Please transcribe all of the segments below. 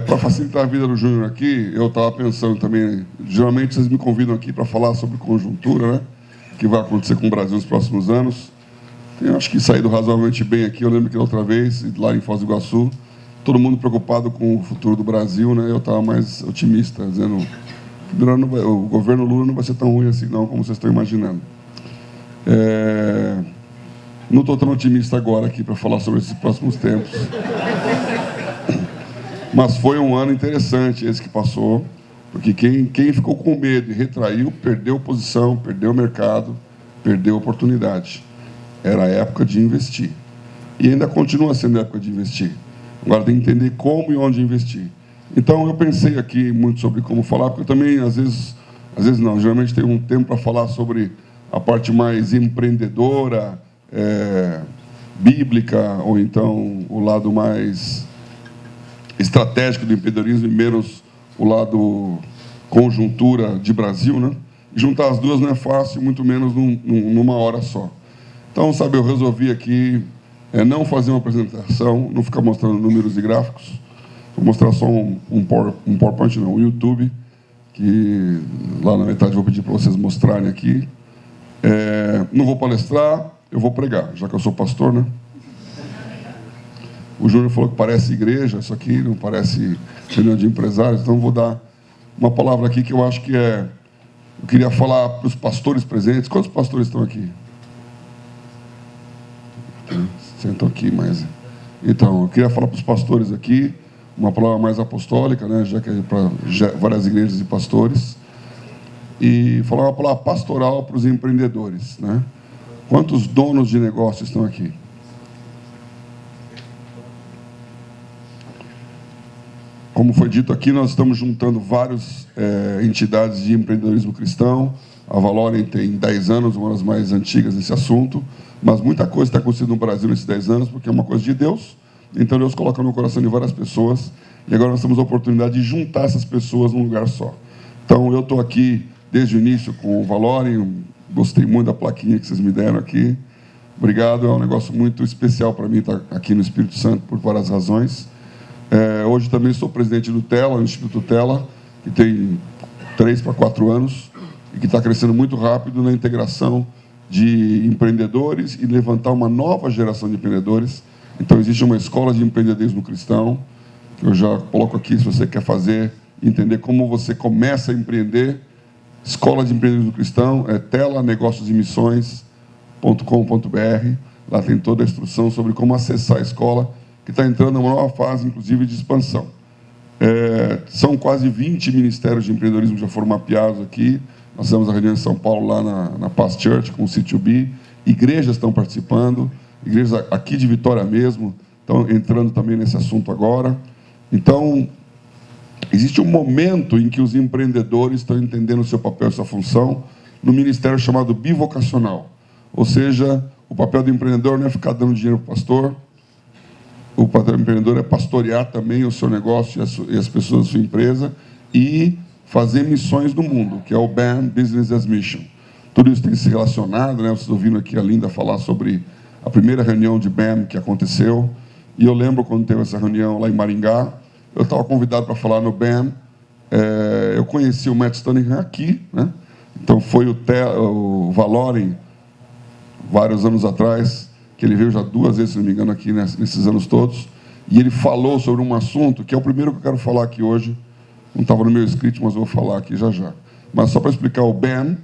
Para facilitar a vida do Júnior aqui, eu estava pensando também, geralmente vocês me convidam aqui para falar sobre conjuntura, né? Que vai acontecer com o Brasil nos próximos anos. Eu acho que saído razoavelmente bem aqui. Eu lembro que da outra vez, lá em Foz do Iguaçu, todo mundo preocupado com o futuro do Brasil, né? Eu estava mais otimista, dizendo que o governo Lula não vai ser tão ruim assim, não, como vocês estão imaginando. Não estou tão otimista agora aqui para falar sobre esses próximos tempos. Mas foi um ano interessante esse que passou, porque quem ficou com medo e retraiu, perdeu posição, perdeu mercado, perdeu oportunidade. Era a época de investir. E ainda continua sendo a época de investir. Agora tem que entender como e onde investir. Então, eu pensei aqui muito sobre como falar, porque eu também, às vezes não, geralmente tenho um tempo para falar sobre a parte mais empreendedora, bíblica, ou então o lado mais estratégico do empreendedorismo e menos o lado conjuntura de Brasil, né? E juntar as duas não é fácil, muito menos numa hora só. Então, sabe, eu resolvi aqui não fazer uma apresentação, não ficar mostrando números e gráficos, vou mostrar só um PowerPoint, não, um YouTube, que lá na metade vou pedir para vocês mostrarem aqui. Não vou palestrar, eu vou pregar, já que eu sou pastor, né? O Júnior falou que parece igreja, isso aqui não parece reunião de empresários, então vou dar uma palavra aqui que eu acho que eu queria falar para os pastores presentes. Quantos pastores estão aqui? Sentam aqui, mas... Então, eu queria falar para os pastores aqui, uma palavra mais apostólica, né, já que é para várias igrejas e pastores, e falar uma palavra pastoral para os empreendedores, né? Quantos donos de negócio estão aqui? Como foi dito aqui, nós estamos juntando várias entidades de empreendedorismo cristão. A Valorem tem 10 anos, uma das mais antigas nesse assunto, mas muita coisa está acontecendo no Brasil nesses 10 anos, porque é uma coisa de Deus. Então, Deus coloca no coração de várias pessoas, e agora nós temos a oportunidade de juntar essas pessoas num lugar só. Então, eu estou aqui desde o início com o Valorem, gostei muito da plaquinha que vocês me deram aqui. Obrigado, é um negócio muito especial para mim estar aqui no Espírito Santo, por várias razões. Hoje também sou presidente do TELA, o Instituto TELA, que tem 3 para 4 anos, e que está crescendo muito rápido na integração de empreendedores e levantar uma nova geração de empreendedores. Então, existe uma escola de empreendedorismo cristão, que eu já coloco aqui, se você quer fazer, entender como você começa a empreender. Escola de Empreendedorismo Cristão, telanegociosdemissões.com.br. Lá tem toda a instrução sobre como acessar a escola, que está entrando numa nova fase, inclusive, de expansão. São quase 20 ministérios de empreendedorismo que já foram mapeados aqui. Nós fizemos a reunião em São Paulo, lá na Paz Church, com o C2B. Igrejas estão participando, igrejas aqui de Vitória mesmo, estão entrando também nesse assunto agora. Então, existe um momento em que os empreendedores estão entendendo o seu papel e sua função no ministério chamado bivocacional. Ou seja, o papel do empreendedor não é ficar dando dinheiro para o pastor, o papel do empreendedor é pastorear também o seu negócio e as pessoas da sua empresa e fazer missões no mundo, que é o BAM, Business as Mission. Tudo isso tem se relacionado, né? Vocês ouviram aqui a Linda falar sobre a primeira reunião de BAM que aconteceu, e eu lembro quando teve essa reunião lá em Maringá, eu estava convidado para falar no BAM, eu conheci o Matt Stunningham aqui, né? Então foi o Valorem, vários anos atrás, que ele veio já 2 vezes, se não me engano, aqui nesses anos todos, e ele falou sobre um assunto que é o primeiro que eu quero falar aqui hoje. Não estava no meu script, mas vou falar aqui já já. Mas só para explicar o BAM,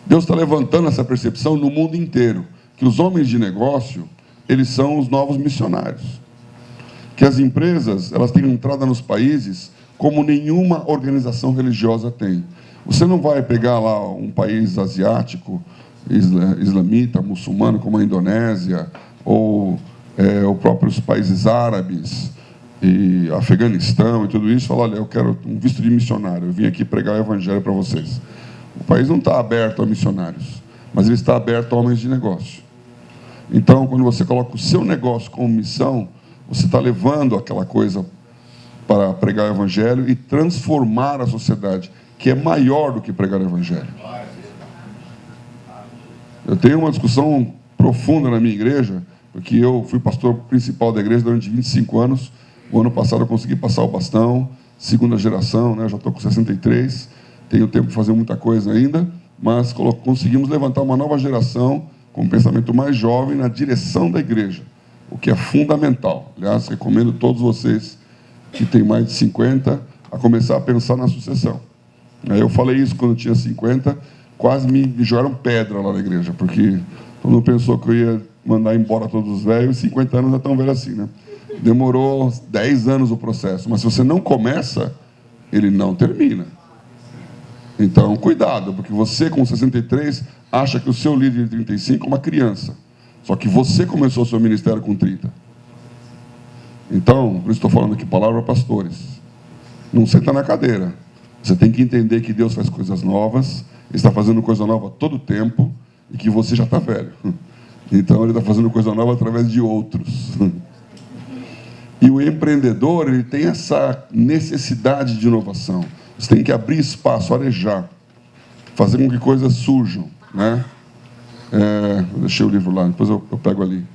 Deus está levantando essa percepção no mundo inteiro, que os homens de negócio, eles são os novos missionários. Que as empresas, elas têm entrada nos países como nenhuma organização religiosa tem. Você não vai pegar lá um país asiático, islamita, muçulmano, como a Indonésia, ou os próprios países árabes, e Afeganistão e tudo isso, falar, olha, eu quero um visto de missionário, eu vim aqui pregar o evangelho para vocês. O país não está aberto a missionários, mas ele está aberto a homens de negócio. Então, quando você coloca o seu negócio como missão, você está levando aquela coisa para pregar o evangelho e transformar a sociedade, que é maior do que pregar o evangelho. Eu tenho uma discussão profunda na minha igreja, porque eu fui pastor principal da igreja durante 25 anos. O ano passado eu consegui passar o bastão, segunda geração, né? Eu já estou com 63, tenho tempo de fazer muita coisa ainda, mas conseguimos levantar uma nova geração com um pensamento mais jovem na direção da igreja, o que é fundamental. Aliás, recomendo a todos vocês que têm mais de 50 a começar a pensar na sucessão. Eu falei isso quando eu tinha 50, quase me jogaram pedra lá na igreja, porque todo mundo pensou que eu ia mandar embora todos os velhos, e 50 anos não é tão velho assim, né? Demorou 10 anos o processo, mas se você não começa, ele não termina. Então, cuidado, porque você com 63 acha que o seu líder de 35 é uma criança, só que você começou o seu ministério com 30. Então, por isso estou falando aqui, palavra para pastores. Não senta na cadeira. Você tem que entender que Deus faz coisas novas, Ele está fazendo coisa nova todo o tempo, e que você já está velho. Então, Ele está fazendo coisa nova através de outros. E o empreendedor, ele tem essa necessidade de inovação. Você tem que abrir espaço, arejar, fazer com que coisas surjam, né? Eu deixei o livro lá, depois eu pego ali.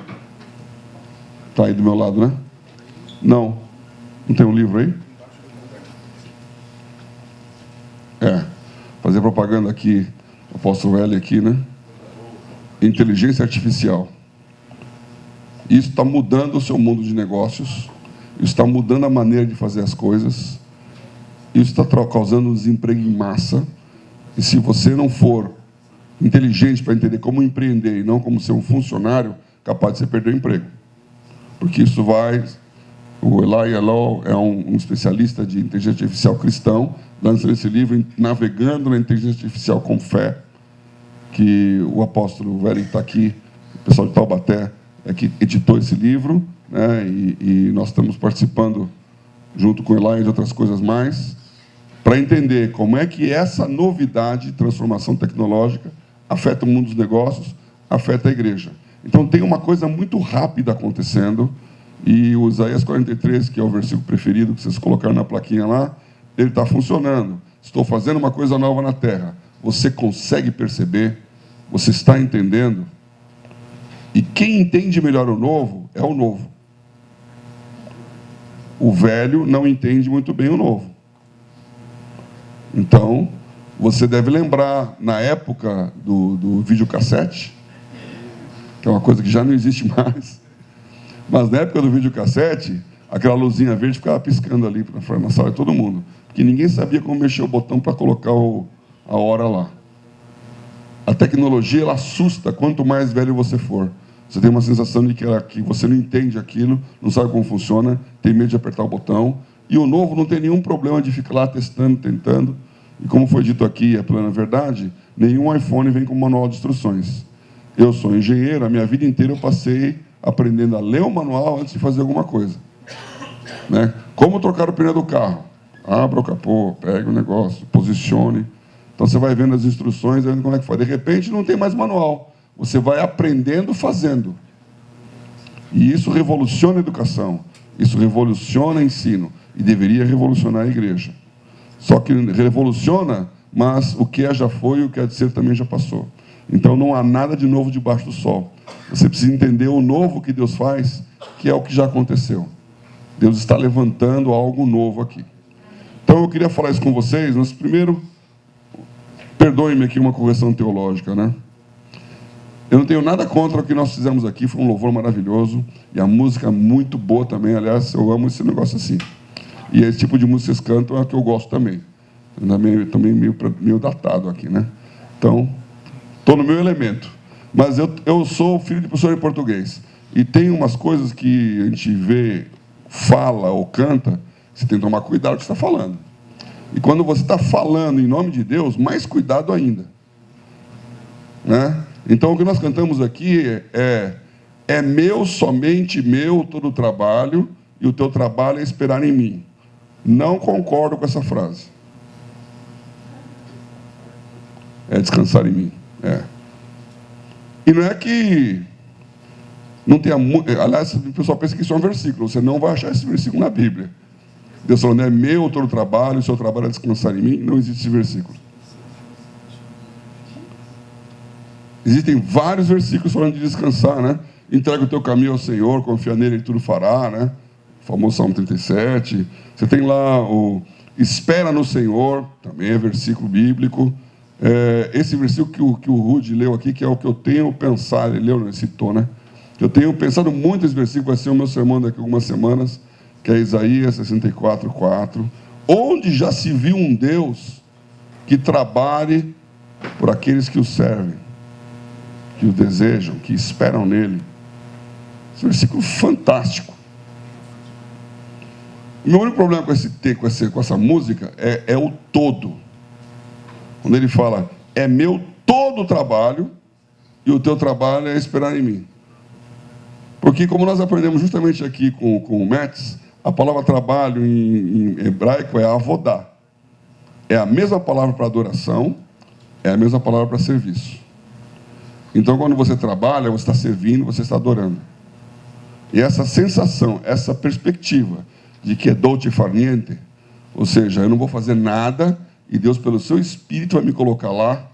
Está aí do meu lado, né? Não tem um livro aí? Fazer propaganda aqui, o apóstolo L aqui, né? Inteligência artificial. Isso está mudando o seu mundo de negócios, isso está mudando a maneira de fazer as coisas, isso está causando um desemprego em massa, e se você não for inteligente para entender como empreender e não como ser um funcionário, capaz de você perder o emprego. Porque isso vai... O Eli Yalom é um especialista de inteligência artificial cristão, lançando esse livro, Navegando na Inteligência Artificial com Fé, que o apóstolo Velho está aqui, o pessoal de Taubaté, que editou esse livro, né? E nós estamos participando, junto com o Eli, de outras coisas mais, para entender como é que essa novidade, transformação tecnológica, afeta o mundo dos negócios, afeta a igreja. Então, tem uma coisa muito rápida acontecendo, e o Isaías 43, que é o versículo preferido, que vocês colocaram na plaquinha lá, ele está funcionando. Estou fazendo uma coisa nova na terra. Você consegue perceber? Você está entendendo? E quem entende melhor o novo, é o novo. O velho não entende muito bem o novo. Então, você deve lembrar, na época do videocassete, que é uma coisa que já não existe mais, mas na época do videocassete, aquela luzinha verde ficava piscando ali na sala de todo mundo, porque ninguém sabia como mexer o botão para colocar a hora lá. A tecnologia, ela assusta quanto mais velho você for. Você tem uma sensação de que você não entende aquilo, não sabe como funciona, tem medo de apertar o botão, e o novo não tem nenhum problema de ficar lá testando, tentando. E como foi dito aqui, é plena verdade, nenhum iPhone vem com manual de instruções. Eu sou engenheiro, a minha vida inteira eu passei aprendendo a ler o manual antes de fazer alguma coisa. Né? Como trocar o pneu do carro? Abra o capô, pega o negócio, posicione. Então você vai vendo as instruções, vendo como é que faz. De repente não tem mais manual. Você vai aprendendo fazendo. E isso revoluciona a educação. Isso revoluciona o ensino. E deveria revolucionar a igreja. Só que revoluciona, mas o que é já foi e o que há de ser também já passou. Então não há nada de novo debaixo do sol. Você precisa entender o novo que Deus faz, que é o que já aconteceu. Deus está levantando algo novo aqui. Então eu queria falar isso com vocês, mas primeiro, perdoem-me aqui uma correção teológica, né? Eu não tenho nada contra o que nós fizemos aqui, foi um louvor maravilhoso, e a música muito boa também, aliás, eu amo esse negócio assim. E esse tipo de música que vocês cantam é a que eu gosto também. Também meio datado aqui, né? Então, estou no meu elemento. Mas eu sou filho de professor de português. E tem umas coisas que a gente vê, fala ou canta, você tem que tomar cuidado com o que você está falando. E quando você está falando em nome de Deus, mais cuidado ainda. Né? Então, o que nós cantamos aqui é meu, somente meu, todo o trabalho, e o teu trabalho é esperar em mim. Não concordo com essa frase. É descansar em mim. E não é que não tenha... Aliás, o pessoal pensa que isso é um versículo. Você não vai achar esse versículo na Bíblia. Deus falando, é meu todo o trabalho, o seu trabalho é descansar em mim. Não existe esse versículo. Existem vários versículos falando de descansar, né? entrega o teu caminho ao Senhor, confia nele e tudo fará, né? O famoso Salmo 37. Você tem lá o espera no Senhor, também é versículo bíblico. Esse versículo que o Rudy leu aqui, que é o que eu tenho pensado, ele leu, citou, né? Eu tenho pensado muito nesse versículo, vai ser o meu sermão daqui a algumas semanas, que é Isaías 64:4, onde já se viu um Deus que trabalhe por aqueles que o servem, que o desejam, que esperam nele. Esse versículo fantástico. O meu único problema com essa música é o todo. Quando ele fala, é meu todo o trabalho, e o teu trabalho é esperar em mim. Porque, como nós aprendemos justamente aqui com o Metz, a palavra trabalho em hebraico é avodá. É a mesma palavra para adoração, é a mesma palavra para serviço. Então, quando você trabalha, você está servindo, você está adorando. E essa sensação, essa perspectiva de que é dolce far niente, ou seja, eu não vou fazer nada e Deus, pelo seu Espírito, vai me colocar lá,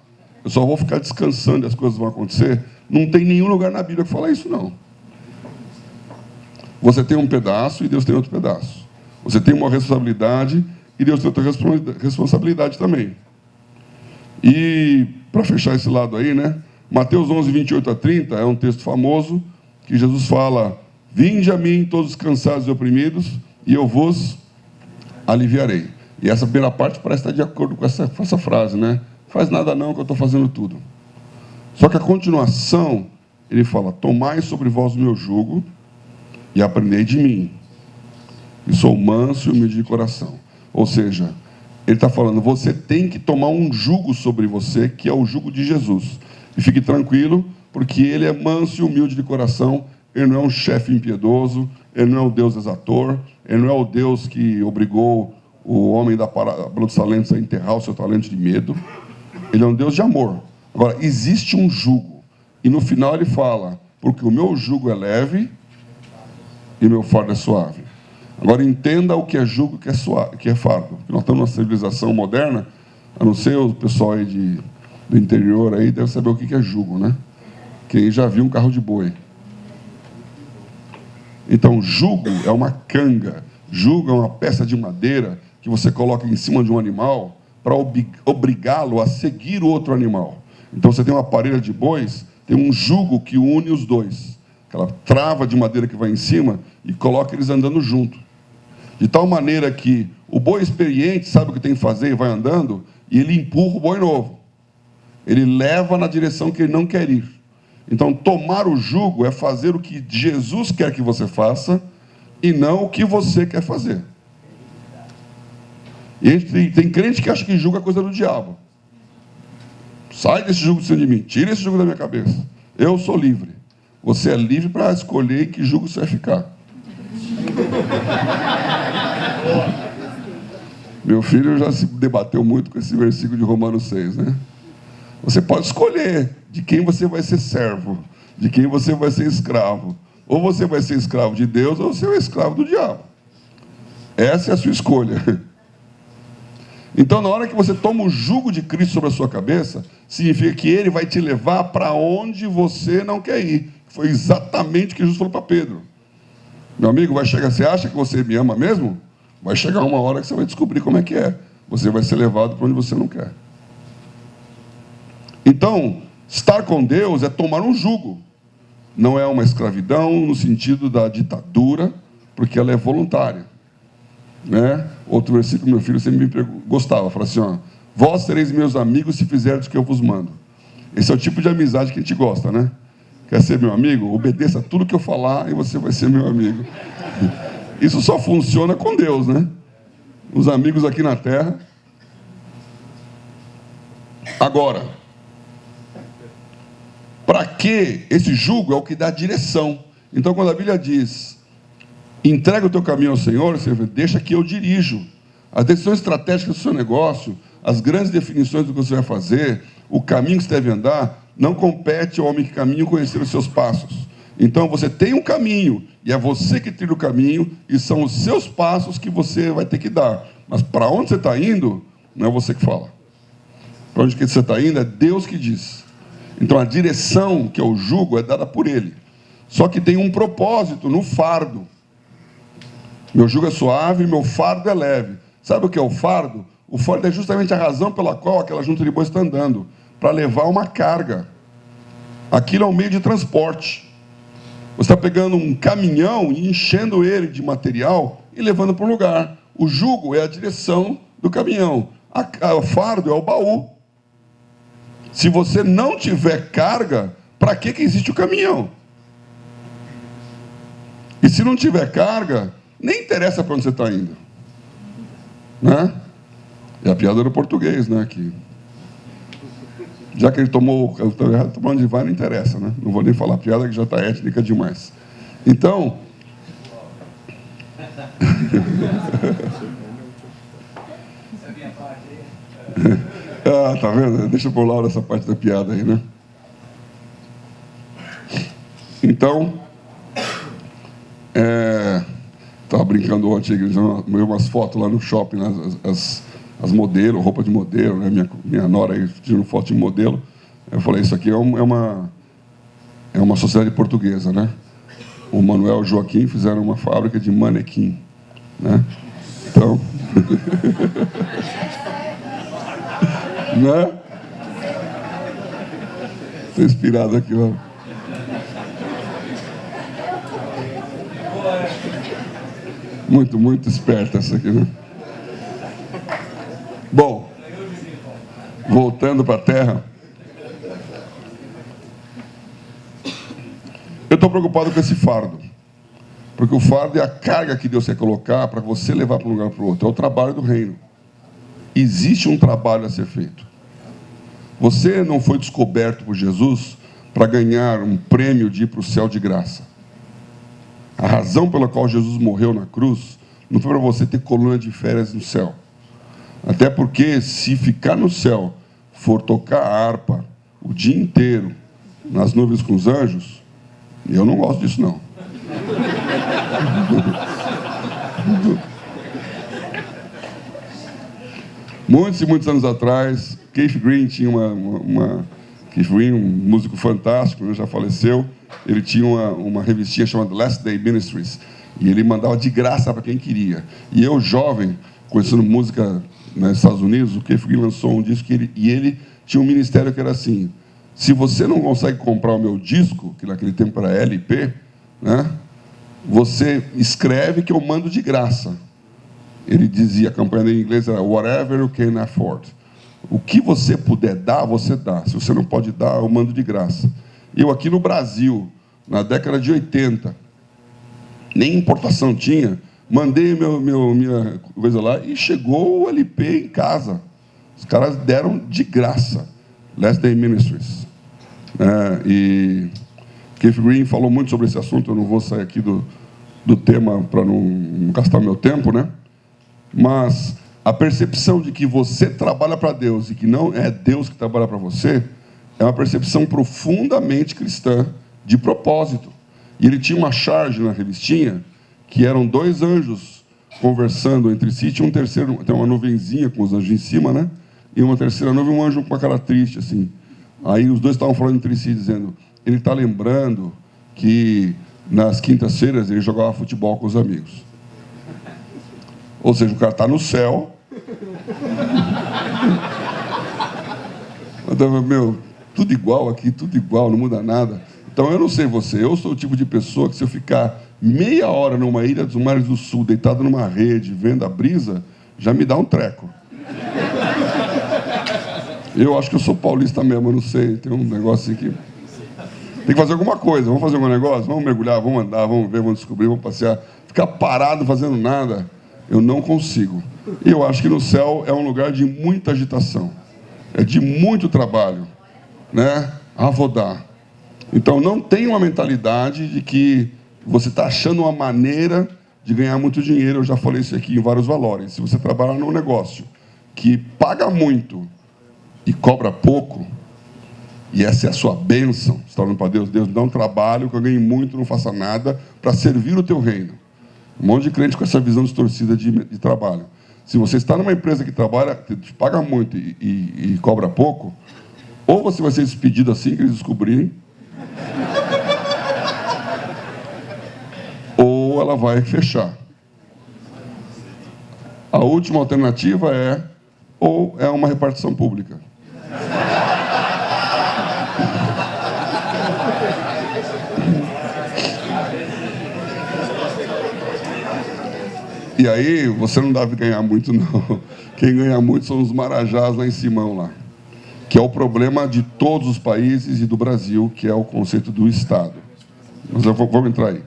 eu só vou ficar descansando e as coisas vão acontecer, não tem nenhum lugar na Bíblia que fala isso, não. Você tem um pedaço e Deus tem outro pedaço. Você tem uma responsabilidade e Deus tem outra responsabilidade também. E, para fechar esse lado aí, né? Mateus 11, 28-30 é um texto famoso que Jesus fala, vinde a mim todos os cansados e oprimidos e eu vos aliviarei. E essa primeira parte parece estar de acordo com essa frase, né? Faz nada não, que eu estou fazendo tudo. Só que a continuação, ele fala, tomai sobre vós o meu jugo e aprendei de mim, e sou manso e humilde de coração. Ou seja, ele está falando, você tem que tomar um jugo sobre você, que é o jugo de Jesus. E fique tranquilo, porque ele é manso e humilde de coração, ele não é um chefe impiedoso, ele não é o Deus exator, ele não é o Deus que obrigou o homem da parábola dos talentos a enterrar o seu talento de medo. Ele é um Deus de amor. Agora, existe um jugo, e no final ele fala, porque o meu jugo é leve e meu fardo é suave. Agora entenda o que é jugo e que é fardo. Porque nós estamos numa civilização moderna, a não ser o pessoal aí do interior aí deve saber o que é jugo, né? Quem já viu um carro de boi. Então, jugo é uma canga, jugo é uma peça de madeira que você coloca em cima de um animal para obrigá-lo a seguir o outro animal. Então, você tem uma parelha de bois, tem um jugo que une os dois. Aquela trava de madeira que vai em cima e coloca eles andando junto. De tal maneira que o boi experiente sabe o que tem que fazer e vai andando, e ele empurra o boi novo. Ele leva na direção que ele não quer ir. Então, tomar o jugo é fazer o que Jesus quer que você faça e não o que você quer fazer. E tem crente que acha que jugo é coisa do diabo. Sai desse jugo de cima de mim, tira esse jugo da minha cabeça. Eu sou livre. Você é livre para escolher em que jugo você vai ficar. Meu filho já se debateu muito com esse versículo de Romanos 6, né? Você pode escolher de quem você vai ser servo, de quem você vai ser escravo. Ou você vai ser escravo de Deus, ou você é escravo do diabo. Essa é a sua escolha. Então, na hora que você toma o jugo de Cristo sobre a sua cabeça, significa que ele vai te levar para onde você não quer ir. Foi exatamente o que Jesus falou para Pedro. Meu amigo, vai chegar, você acha que você me ama mesmo? Vai chegar uma hora que você vai descobrir como é que é. Você vai ser levado para onde você não quer. Então, estar com Deus é tomar um jugo. Não é uma escravidão no sentido da ditadura, porque ela é voluntária. Né? Outro versículo, meu filho sempre me gostava, falava assim, ó, vós sereis meus amigos se fizerdes o que eu vos mando. Esse é o tipo de amizade que a gente gosta, né? Quer ser meu amigo? Obedeça tudo que eu falar e você vai ser meu amigo. Isso só funciona com Deus, né? Os amigos aqui na terra. Agora, para que esse jugo é o que dá direção. Então, quando a Bíblia diz, entrega o teu caminho ao Senhor, você deixa que eu dirijo. As decisões estratégicas do seu negócio, as grandes definições do que você vai fazer, o caminho que você deve andar, não compete ao homem que caminha conhecer os seus passos. Então, você tem um caminho, e é você que trilha o caminho, e são os seus passos que você vai ter que dar. Mas para onde você está indo, não é você que fala. Para onde você está indo, é Deus que diz. Então, a direção, que é o jugo, é dada por Ele. Só que tem um propósito no fardo. Meu jugo é suave, meu fardo é leve. Sabe o que é o fardo? O fardo é justamente a razão pela qual aquela junta de bois está andando, para levar uma carga. Aquilo é um meio de transporte. Você está pegando um caminhão e enchendo ele de material e levando para um lugar. O jugo é a direção do caminhão. O fardo é o baú. Se você não tiver carga, para que existe o caminhão? E se não tiver carga, nem interessa para onde você está indo. Né? É a piada do português, né? Que, já que ele tomou onde vai, não interessa, né? Não vou nem falar piada, que já está étnica demais. Então... Ah, tá vendo? Deixa eu pular essa parte da piada aí, né? Então, estava brincando ontem, umas fotos lá no shopping, né? As modelos, roupa de modelo, né? Minha nora aí tirando foto de modelo. Eu falei, isso aqui é uma sociedade portuguesa, né? O Manuel e o Joaquim fizeram uma fábrica de manequim, né? Então... né? Estou inspirado aqui, ó. Muito esperta essa aqui, né? Bom, voltando para a terra, eu estou preocupado com esse fardo, porque o fardo é a carga que Deus quer colocar para você levar para um lugar para o outro, é o trabalho do reino. Existe um trabalho a ser feito. Você não foi descoberto por Jesus para ganhar um prêmio de ir para o céu de graça. A razão pela qual Jesus morreu na cruz não foi para você ter coluna de férias no céu. Até porque, se ficar no céu, for tocar a harpa o dia inteiro nas nuvens com os anjos, eu não gosto disso, não. Muitos e muitos anos atrás, Keith Green tinha Keith Green, um músico fantástico, já faleceu. Ele tinha uma revistinha chamada Last Day Ministries, e ele mandava de graça para quem queria. E eu, jovem, conhecendo música nos Estados Unidos, o Keith Green lançou um disco e ele tinha um ministério que era assim: se você não consegue comprar o meu disco, que naquele tempo era LP, né, você escreve que eu mando de graça. Ele dizia, a campanha em inglês era whatever you can afford. O que você puder dar, você dá. Se você não pode dar, eu mando de graça. Eu aqui no Brasil, na década de 80, nem importação tinha, mandei minha coisa lá e chegou o LP em casa. Os caras deram de graça. Last Day Ministries. E Keith Green falou muito sobre esse assunto, eu não vou sair aqui do tema para não gastar meu tempo, né? Mas a percepção de que você trabalha para Deus e que não é Deus que trabalha para você é uma percepção profundamente cristã de propósito. E ele tinha uma charge na revistinha que eram dois anjos conversando entre si, tinha um terceiro, tem uma nuvenzinha com os anjos em cima, né? E uma terceira nuvem, um anjo com uma cara triste, assim. Aí os dois estavam falando entre si, dizendo, ele está lembrando que nas quintas-feiras ele jogava futebol com os amigos. Ou seja, o cara está no céu. Meu, tudo igual aqui, tudo igual, não muda nada. Então, eu não sei você, eu sou o tipo de pessoa que se eu ficar meia hora numa ilha dos mares do sul, deitado numa rede, vendo a brisa, já me dá um treco. Eu acho que eu sou paulista mesmo, eu não sei, tem um negócio aqui. Tem que fazer alguma coisa, vamos fazer algum negócio? Vamos mergulhar, vamos andar, vamos ver, vamos descobrir, vamos passear. Ficar parado fazendo nada, eu não consigo. E eu acho que no céu é um lugar de muita agitação, é de muito trabalho, né? A rodar. Então, não tem uma mentalidade de que você está achando uma maneira de ganhar muito dinheiro. Eu já falei isso aqui em vários valores. Se você trabalhar num negócio que paga muito e cobra pouco, e essa é a sua bênção, você está falando para Deus, Deus, me dá um trabalho que eu ganhe muito, não faça nada, para servir o teu reino. Um monte de crente com essa visão distorcida de trabalho. Se você está numa empresa que trabalha, que paga muito e cobra pouco, ou você vai ser despedido assim que eles descobrirem, ou ela vai fechar. A última alternativa ou é uma repartição pública. E aí, você não deve ganhar muito, não. Quem ganha muito são os marajás lá em Simão, lá. Que é o problema de todos os países e do Brasil, que é o conceito do Estado. Mas vamos entrar aí.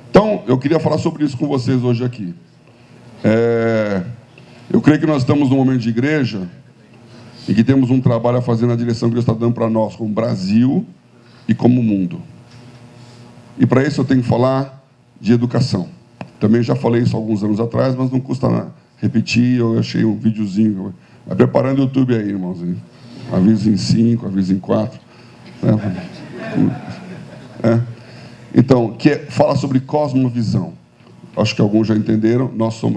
Então, eu queria falar sobre isso com vocês hoje aqui. Eu creio que nós estamos num momento de igreja e que temos um trabalho a fazer na direção que Deus está dando para nós, como Brasil e como mundo. E para isso eu tenho que falar de educação. Também já falei isso alguns anos atrás, mas não custa repetir. Eu achei um videozinho. Vai preparando o YouTube aí, irmãozinho. Aviso em 5, aviso em 4. Então, fala sobre cosmovisão. Acho que alguns já entenderam.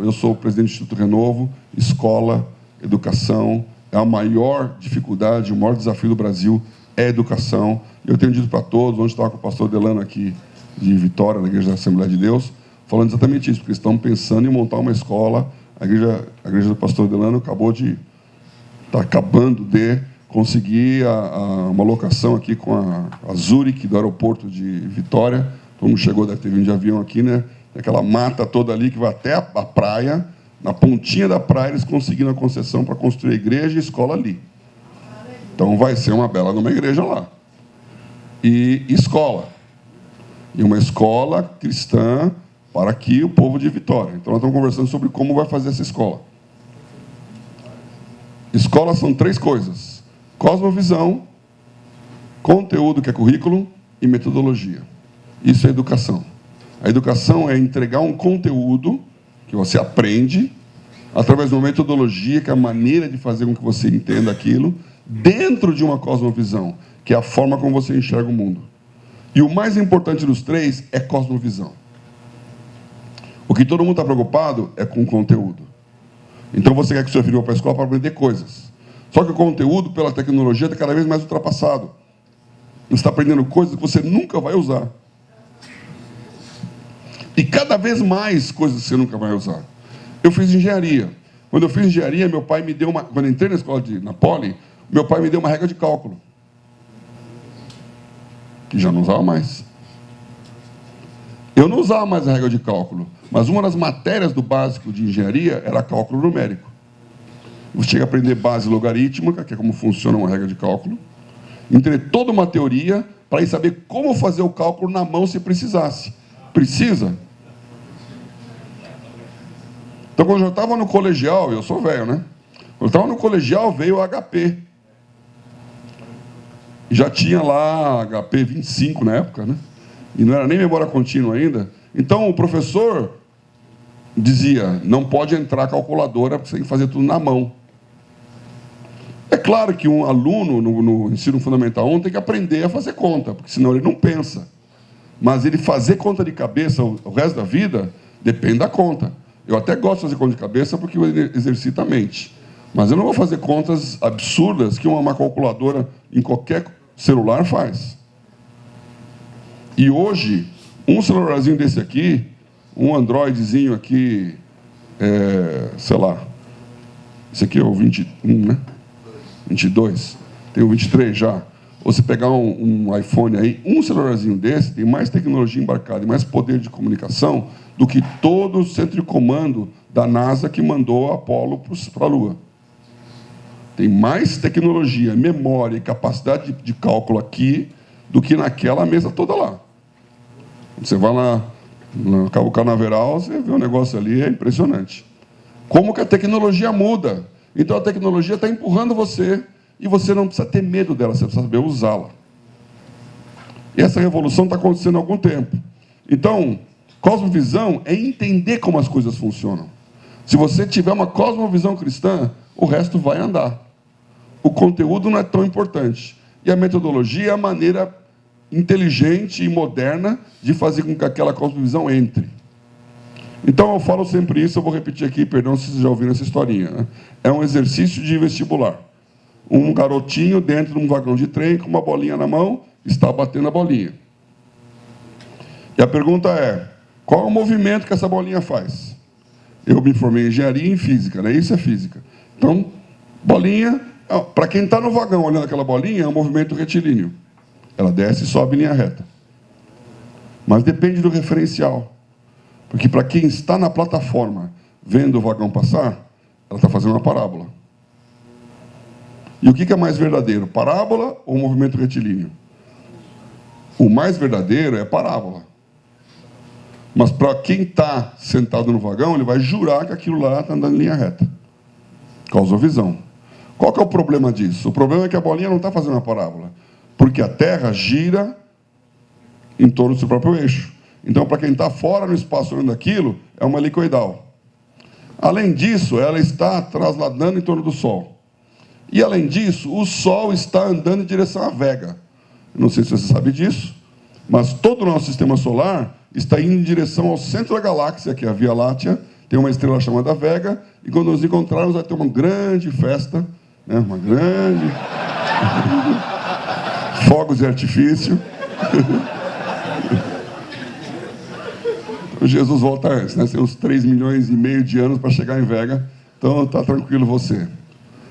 Eu sou o presidente do Instituto Renovo. Escola, educação. É a maior dificuldade, o maior desafio do Brasil é a educação. Eu tenho dito para todos, onde estava com o pastor Delano aqui, de Vitória, na Igreja da Assembleia de Deus, falando exatamente isso, porque estão pensando em montar uma escola. A igreja do pastor Delano está acabando de conseguir uma locação aqui com a Zurich, do aeroporto de Vitória. Todo mundo chegou, deve ter vindo de avião aqui, né? Aquela mata toda ali que vai até a praia. Na pontinha da praia, eles conseguiram a concessão para construir a igreja e a escola ali. Então, vai ser uma bela numa igreja lá. E escola. E uma escola cristã para aqui, o povo de Vitória. Então, nós estamos conversando sobre como vai fazer essa escola. Escola são 3 coisas: cosmovisão, conteúdo, que é currículo, e metodologia. Isso é educação. A educação é entregar um conteúdo que você aprende através de uma metodologia, que é a maneira de fazer com que você entenda aquilo, dentro de uma cosmovisão, que é a forma como você enxerga o mundo. E o mais importante dos 3 é cosmovisão. O que todo mundo está preocupado é com o conteúdo. Então você quer que o seu filho vá para a escola para aprender coisas. Só que o conteúdo, pela tecnologia, está cada vez mais ultrapassado. Você está aprendendo coisas que você nunca vai usar. E cada vez mais coisas que você nunca vai usar. Eu fiz engenharia. Quando eu fiz engenharia, meu pai me deu quando eu entrei na escola na Poli, meu pai me deu uma regra de cálculo. Que já não usava mais. Eu não usava mais a regra de cálculo, mas uma das matérias do básico de engenharia era cálculo numérico. Você tinha que aprender base logarítmica, que é como funciona uma regra de cálculo, entender toda uma teoria para ir saber como fazer o cálculo na mão se precisasse. Precisa? Então, quando eu estava no colegial, eu sou velho, né? Quando eu estava no colegial, veio o HP. Já tinha lá HP 25 na época, né? E não era nem memória contínua ainda. Então, o professor dizia, não pode entrar calculadora, porque você tem que fazer tudo na mão. É claro que um aluno no ensino fundamental 1 tem que aprender a fazer conta, porque senão ele não pensa. Mas ele fazer conta de cabeça o resto da vida, depende da conta. Eu até gosto de fazer conta de cabeça porque exercita a mente. Mas eu não vou fazer contas absurdas que uma calculadora em qualquer celular faz. E hoje, um celularzinho desse aqui, um Androidzinho aqui, sei lá, esse aqui é o 21, né? 22, tem o 23 já. Ou você pegar um iPhone aí, um celularzinho desse, tem mais tecnologia embarcada e mais poder de comunicação do que todo o centro de comando da NASA que mandou a Apollo para a Lua. Tem mais tecnologia, memória e capacidade de cálculo aqui do que naquela mesa toda lá. Você vai lá no Cabo Canaveral, você vê um negócio ali, é impressionante. Como que a tecnologia muda? Então a tecnologia está empurrando você e você não precisa ter medo dela, você precisa saber usá-la. E essa revolução está acontecendo há algum tempo. Então, cosmovisão é entender como as coisas funcionam. Se você tiver uma cosmovisão cristã, o resto vai andar. O conteúdo não é tão importante. E a metodologia é a maneira inteligente e moderna de fazer com que aquela cosmovisão entre. Então, eu falo sempre isso, eu vou repetir aqui, perdão se vocês já ouviram essa historinha, né? É um exercício de vestibular. Um garotinho dentro de um vagão de trem, com uma bolinha na mão, está batendo a bolinha. E a pergunta é, Qual é o movimento que essa bolinha faz? Eu me formei em engenharia e em física, né? Isso é física. Então, bolinha, para quem está no vagão olhando aquela bolinha, é um movimento retilíneo. Ela desce e sobe em linha reta. Mas depende do referencial. Porque para quem está na plataforma vendo o vagão passar, ela está fazendo uma parábola. E o que é mais verdadeiro? Parábola ou movimento retilíneo? O mais verdadeiro é parábola. Mas para quem está sentado no vagão, ele vai jurar que aquilo lá está andando em linha reta. Cosmovisão. Qual que é o problema disso? O problema é que a bolinha não está fazendo uma parábola. Porque a Terra gira em torno do seu próprio eixo. Então, para quem está fora no espaço olhando aquilo, é uma helicoidal. Além disso, ela está trasladando em torno do Sol. E, além disso, o Sol está andando em direção à Vega. Não sei se você sabe disso, mas todo o nosso sistema solar está indo em direção ao centro da galáxia, que é a Via Láctea. Tem uma estrela chamada Vega, e quando nos encontrarmos vai ter uma grande festa, né? Uma grande... fogos de artifício. Jesus volta antes, né? Tem uns 3,5 milhões de anos para chegar em Vega, então está tranquilo você.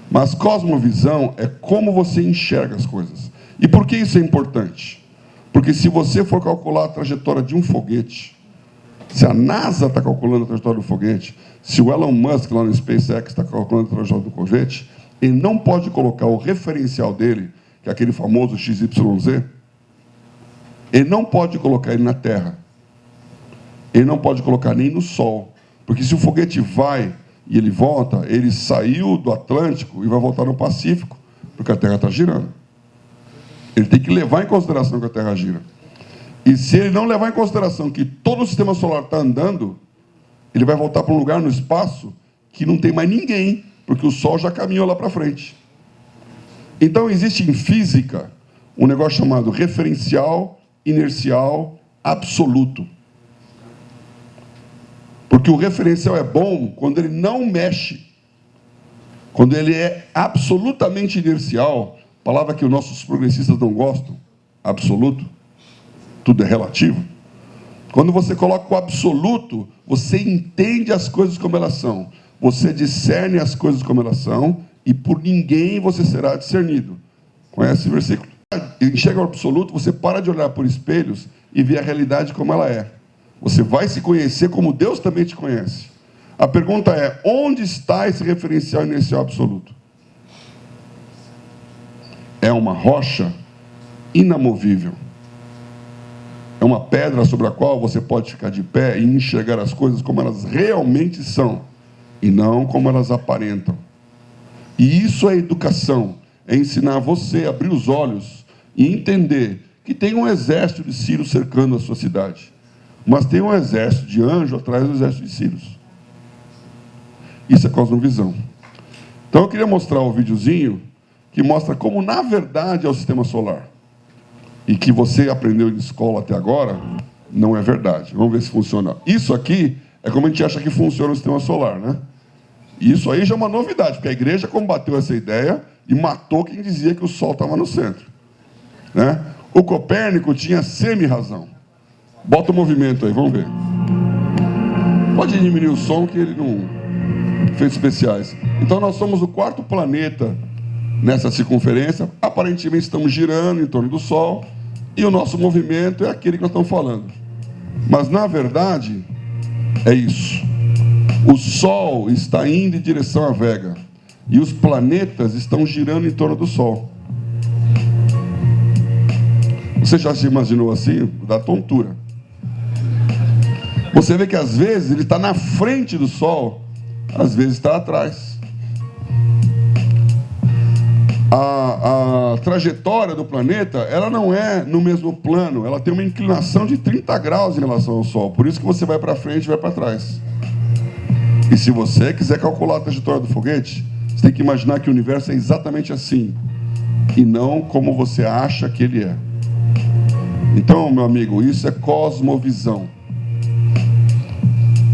Mas cosmovisão é como você enxerga as coisas. E por que isso é importante? Porque se você for calcular a trajetória de um foguete, se a NASA está calculando a trajetória do foguete, se o Elon Musk lá no SpaceX está calculando a trajetória do foguete, ele não pode colocar o referencial dele, que é aquele famoso XYZ, ele não pode colocar ele na Terra. Ele não pode colocar nem no Sol. Porque se o foguete vai e ele volta, ele saiu do Atlântico e vai voltar no Pacífico, porque a Terra está girando. Ele tem que levar em consideração que a Terra gira. E se ele não levar em consideração que todo o sistema solar está andando, ele vai voltar para um lugar no espaço que não tem mais ninguém, porque o Sol já caminhou lá para frente. Então, existe em física um negócio chamado referencial inercial absoluto. Porque o referencial é bom quando ele não mexe. Quando ele é absolutamente inercial, palavra que os nossos progressistas não gostam, absoluto, tudo é relativo. Quando você coloca o absoluto, você entende as coisas como elas são. Você discerne as coisas como elas são, e por ninguém você será discernido. Conhece esse versículo? Enxerga o absoluto, você para de olhar por espelhos e vê a realidade como ela é. Você vai se conhecer como Deus também te conhece. A pergunta é, onde está esse referencial inercial absoluto? É uma rocha inamovível. É uma pedra sobre a qual você pode ficar de pé e enxergar as coisas como elas realmente são, e não como elas aparentam. E isso é educação, é ensinar você a abrir os olhos e entender que tem um exército de Círios cercando a sua cidade. Mas tem um exército de anjo atrás do exército de Círios. Isso é cosmovisão. Então eu queria mostrar um videozinho que mostra como, na verdade, é o sistema solar. E que você aprendeu em escola até agora, não é verdade. Vamos ver se funciona. Isso aqui é como a gente acha que funciona o sistema solar, né? E isso aí já é uma novidade, porque a igreja combateu essa ideia e matou quem dizia que o Sol estava no centro, né? O Copérnico tinha semi-razão. Bota o movimento aí, vamos ver. Pode diminuir o som, que ele não fez especiais. Então nós somos o 4º planeta nessa circunferência. Aparentemente estamos girando em torno do Sol, e o nosso movimento é aquele que nós estamos falando. Mas na verdade é isso. O Sol está indo em direção à Vega, e os planetas estão girando em torno do Sol. Você já se imaginou assim? Dá tontura. Você vê que às vezes ele está na frente do Sol, às vezes está atrás. A trajetória do planeta, ela não é no mesmo plano, ela tem uma inclinação de 30 graus em relação ao Sol. Por isso que você vai para frente e vai para trás. E se você quiser calcular a trajetória do foguete, você tem que imaginar que o universo é exatamente assim, e não como você acha que ele é. Então, meu amigo, isso é cosmovisão.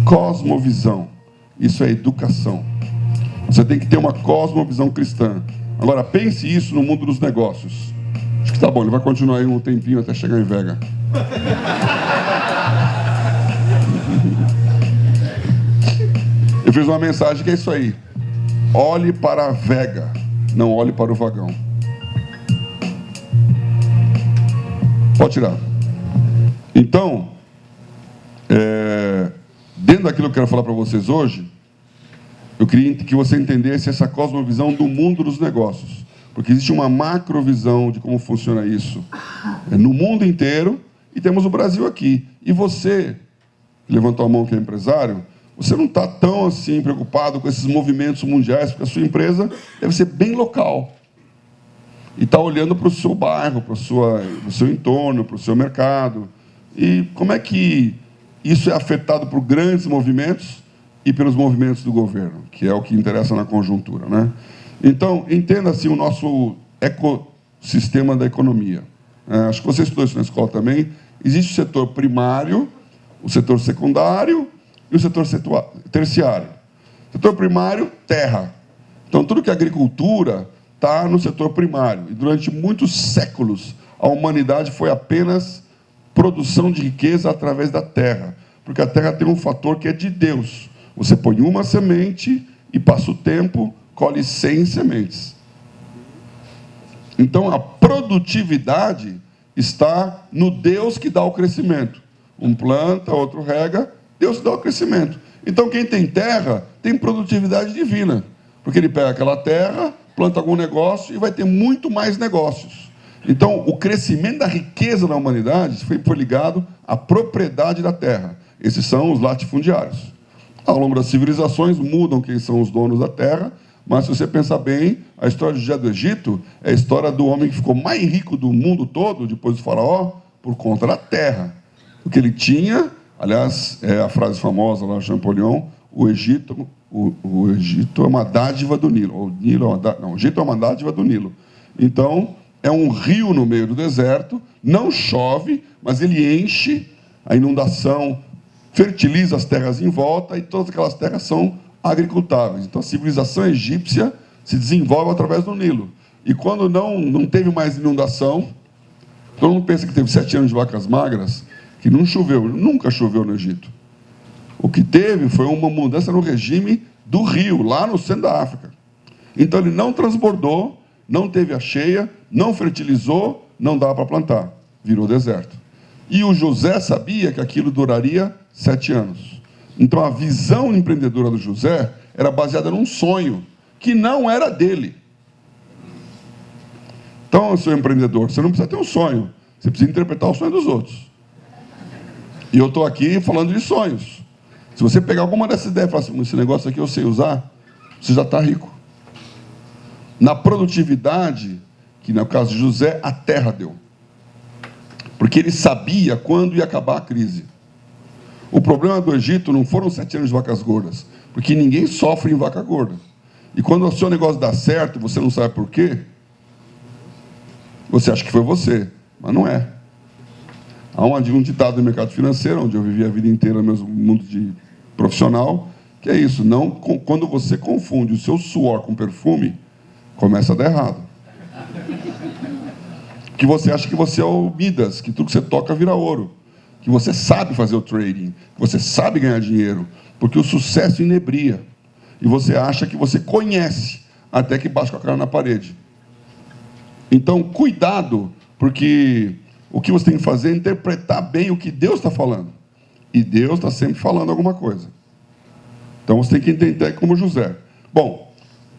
Cosmovisão. Isso é educação. Você tem que ter uma cosmovisão cristã. Agora, pense isso no mundo dos negócios. Acho que tá bom, ele vai continuar aí um tempinho até chegar em Vega. fez uma mensagem que é isso aí. Olhe para a vega, não olhe para o vagão. Pode tirar. Então, dentro daquilo que eu quero falar para vocês hoje, eu queria que você entendesse essa cosmovisão do mundo dos negócios. Porque existe uma macrovisão de como funciona isso no mundo inteiro, e temos o Brasil aqui. E você, que levantou a mão que é empresário, você não está tão assim preocupado com esses movimentos mundiais, porque a sua empresa deve ser bem local. E está olhando para o seu bairro, para o seu entorno, para o seu mercado. E como é que isso é afetado por grandes movimentos e pelos movimentos do governo, que é o que interessa na conjuntura, né? Então, entenda assim o nosso ecossistema da economia. Acho que você estudou isso na escola também. Existe o setor primário, o setor secundário e o setor terciário. Setor primário, terra. Então, tudo que é agricultura está no setor primário. E durante muitos séculos, a humanidade foi apenas produção de riqueza através da terra. Porque a terra tem um fator que é de Deus. Você põe uma semente e passa o tempo, colhe 100 sementes. Então, a produtividade está no Deus que dá o crescimento. Um planta, outro rega, Deus dá o crescimento. Então, quem tem terra, tem produtividade divina. Porque ele pega aquela terra, planta algum negócio e vai ter muito mais negócios. Então, o crescimento da riqueza na humanidade foi ligado à propriedade da terra. Esses são os latifundiários. Ao longo das civilizações, mudam quem são os donos da terra, mas se você pensar bem, a história de José do Egito é a história do homem que ficou mais rico do mundo todo, depois do faraó, por conta da terra. O que ele tinha, aliás, é a frase famosa lá de Champollion, o Egito é uma dádiva do Nilo. O Egito é uma dádiva do Nilo. Então, é um rio no meio do deserto, não chove, mas ele enche, a inundação fertiliza as terras em volta, e todas aquelas terras são agricultáveis. Então, a civilização egípcia se desenvolve através do Nilo. E quando não teve mais inundação, todo mundo pensa que teve 7 anos de vacas magras, que não choveu, nunca choveu no Egito. O que teve foi uma mudança no regime do rio, lá no centro da África. Então, ele não transbordou, não teve a cheia, não fertilizou, não dava para plantar. Virou deserto. E o José sabia que aquilo duraria 7 anos. Então, a visão empreendedora do José era baseada num sonho que não era dele. Então, eu sou empreendedor, você não precisa ter um sonho, você precisa interpretar o sonho dos outros. E eu estou aqui falando de sonhos. Se você pegar alguma dessas ideias e falar assim, esse negócio aqui eu sei usar, você já está rico. Na produtividade, que no caso de José, a terra deu. Porque ele sabia quando ia acabar a crise. O problema do Egito não foram 7 anos de vacas gordas, porque ninguém sofre em vaca gorda. E quando o seu negócio dá certo, você não sabe por quê, você acha que foi você, mas não é. Há um ditado no mercado financeiro, onde eu vivi a vida inteira no meu mundo de profissional, que é isso, quando você confunde o seu suor com perfume, começa a dar errado. Que você acha que você é o Midas, que tudo que você toca vira ouro, que você sabe fazer o trading, que você sabe ganhar dinheiro, porque o sucesso inebria. E você acha que você conhece, até que bate com a cara na parede. Então, cuidado, porque o que você tem que fazer é interpretar bem o que Deus está falando. E Deus está sempre falando alguma coisa. Então, você tem que entender como José. Bom,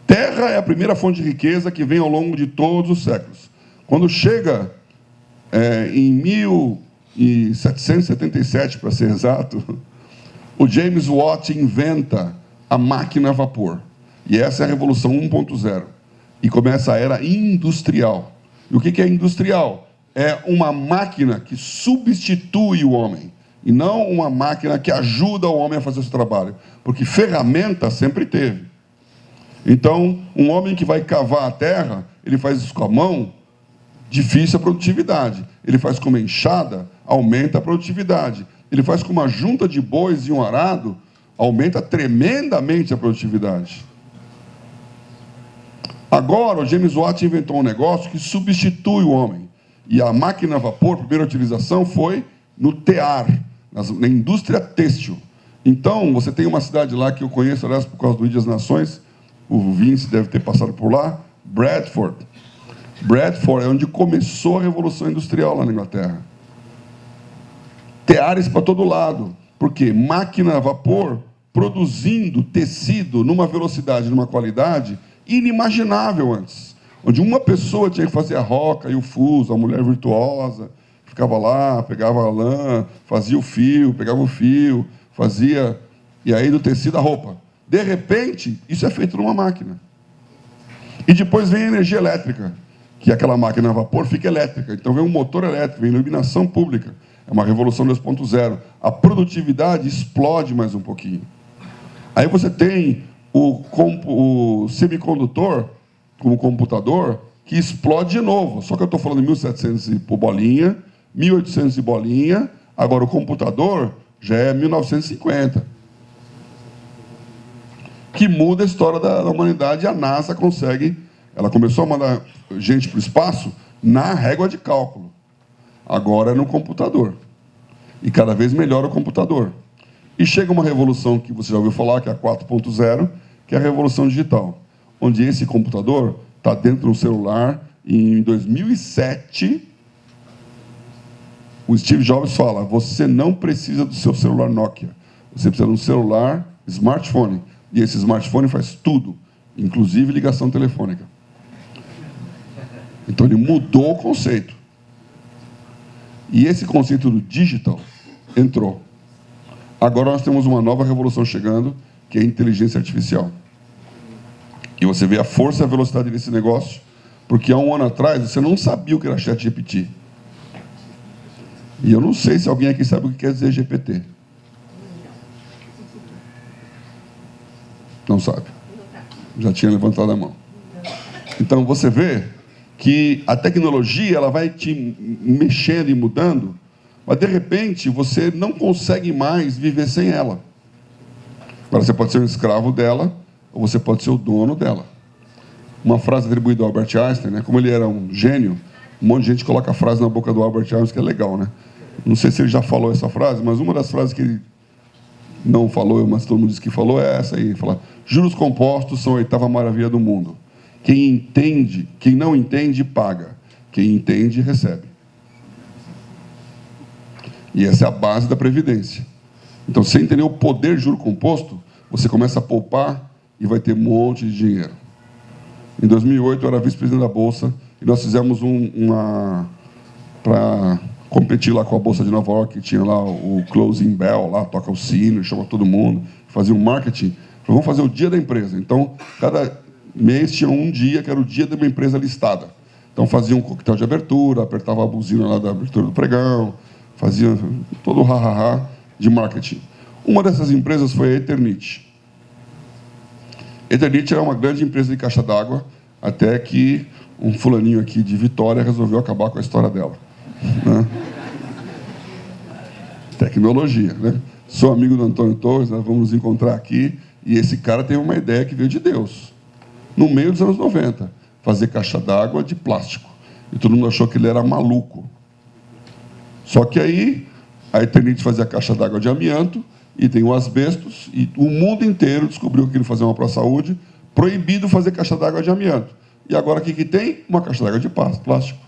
terra é a primeira fonte de riqueza que vem ao longo de todos os séculos. Quando chega em 1777, para ser exato, o James Watt inventa a máquina a vapor. E essa é a Revolução 1.0. E começa a era industrial. E o que é industrial? É uma máquina que substitui o homem, e não uma máquina que ajuda o homem a fazer o seu trabalho. Porque ferramenta sempre teve. Então, um homem que vai cavar a terra, ele faz isso com a mão, difícil a produtividade. Ele faz com uma enxada, aumenta a produtividade. Ele faz com uma junta de bois e um arado, aumenta tremendamente a produtividade. Agora, o James Watt inventou um negócio que substitui o homem. E a máquina a vapor, a primeira utilização foi no tear, na indústria têxtil. Então, você tem uma cidade lá que eu conheço, aliás, por causa do Índias Nações, o Vince deve ter passado por lá, Bradford. Bradford é onde começou a Revolução Industrial lá na Inglaterra. Teares para todo lado. Por quê? Máquina a vapor produzindo tecido numa velocidade, numa qualidade inimaginável antes. Onde uma pessoa tinha que fazer a roca e o fuso, a mulher virtuosa, ficava lá, pegava a lã, fazia o fio, pegava o fio, fazia, e aí do tecido a roupa. De repente, isso é feito numa máquina. E depois vem a energia elétrica, que aquela máquina a vapor fica elétrica. Então vem um motor elétrico, vem iluminação pública. É uma revolução 2.0. A produtividade explode mais um pouquinho. Aí você tem o semicondutor, como computador, que explode de novo. Só que eu estou falando de 1700 e por bolinha, 1800 e bolinha. Agora o computador já é 1950. Que muda a história da humanidade. A NASA consegue... Ela começou a mandar gente para o espaço na régua de cálculo. Agora é no computador. E cada vez melhora o computador. E chega uma revolução que você já ouviu falar, que é a 4.0, que é a revolução digital, onde esse computador está dentro do celular. E em 2007, o Steve Jobs fala, você não precisa do seu celular Nokia, você precisa de um celular smartphone. E esse smartphone faz tudo, inclusive ligação telefônica. Então ele mudou o conceito. E esse conceito do digital entrou. Agora nós temos uma nova revolução chegando, que é a inteligência artificial. E você vê a força e a velocidade desse negócio, porque há um ano atrás você não sabia o que era ChatGPT. E eu não sei se alguém aqui sabe o que quer dizer GPT. Não sabe. Já tinha levantado a mão. Então você vê que a tecnologia ela vai te mexendo e mudando, mas de repente você não consegue mais viver sem ela. Agora você pode ser um escravo dela, ou você pode ser o dono dela. Uma frase atribuída ao Albert Einstein, né? Como ele era um gênio, um monte de gente coloca a frase na boca do Albert Einstein, que é legal, né? Não sei se ele já falou essa frase, mas uma das frases que ele não falou, mas todo mundo diz que falou, é essa aí. Fala, juros compostos são a 8ª maravilha do mundo. Quem entende, quem não entende, paga. Quem entende, recebe. E essa é a base da Previdência. Então, sem entender o poder de juro composto, você começa a poupar e vai ter um monte de dinheiro. Em 2008, eu era vice-presidente da Bolsa e nós fizemos para competir lá com a Bolsa de Nova York, que tinha lá o closing bell, lá toca o sino, chama todo mundo, fazia um marketing. Vamos fazer o dia da empresa. Então, cada mês tinha um dia que era o dia de uma empresa listada. Então, fazia um coquetel de abertura, apertava a buzina lá da abertura do pregão, fazia todo o ha-ha-ha de marketing. Uma dessas empresas foi a Eternit. Eternit era uma grande empresa de caixa d'água, até que um fulaninho aqui de Vitória resolveu acabar com a história dela. Né? Tecnologia, né? Sou amigo do Antônio Torres, nós vamos nos encontrar aqui, e esse cara teve uma ideia que veio de Deus. No meio dos anos 90, fazer caixa d'água de plástico. E todo mundo achou que ele era maluco. Só que aí, a Eternit fazia caixa d'água de amianto, e tem o asbestos, e o mundo inteiro descobriu que ele fazia uma para a saúde, proibido fazer caixa d'água de amianto. E agora o que tem? Uma caixa d'água de plástico.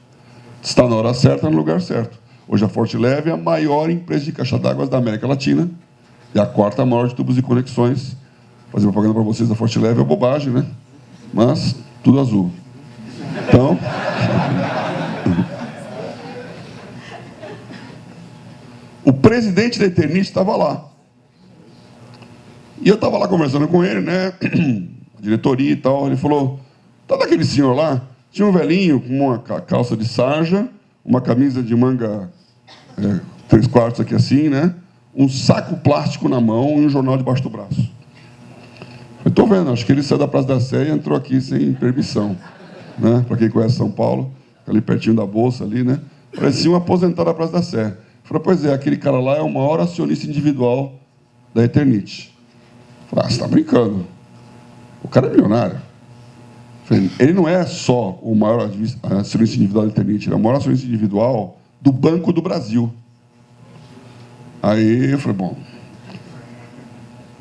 Está na hora certa, no lugar certo. Hoje a Forte Leve é a maior empresa de caixa d'água da América Latina, e a 4ª maior de tubos e conexões. Fazer propaganda para vocês da Forte Leve é bobagem, né? Mas tudo azul. Então... o presidente da Eternit estava lá. E eu estava lá conversando com ele, né? Diretoria e tal. Ele falou, tá daquele senhor lá? Tinha um velhinho com uma calça de sarja, uma camisa de manga 3/4 aqui assim, né? Um saco plástico na mão e um jornal debaixo do braço. Eu estou vendo, acho que ele saiu da Praça da Sé e entrou aqui sem permissão. Né? Para quem conhece São Paulo, ali pertinho da Bolsa, ali, né? Parecia um aposentado da Praça da Sé. Falei, pois é, aquele cara lá é o maior acionista individual da Eternit. Falei, você está brincando. O cara é milionário. Falei, ele não é só o maior acionista individual da Eternit, ele é o maior acionista individual do Banco do Brasil. Aí eu falei, bom,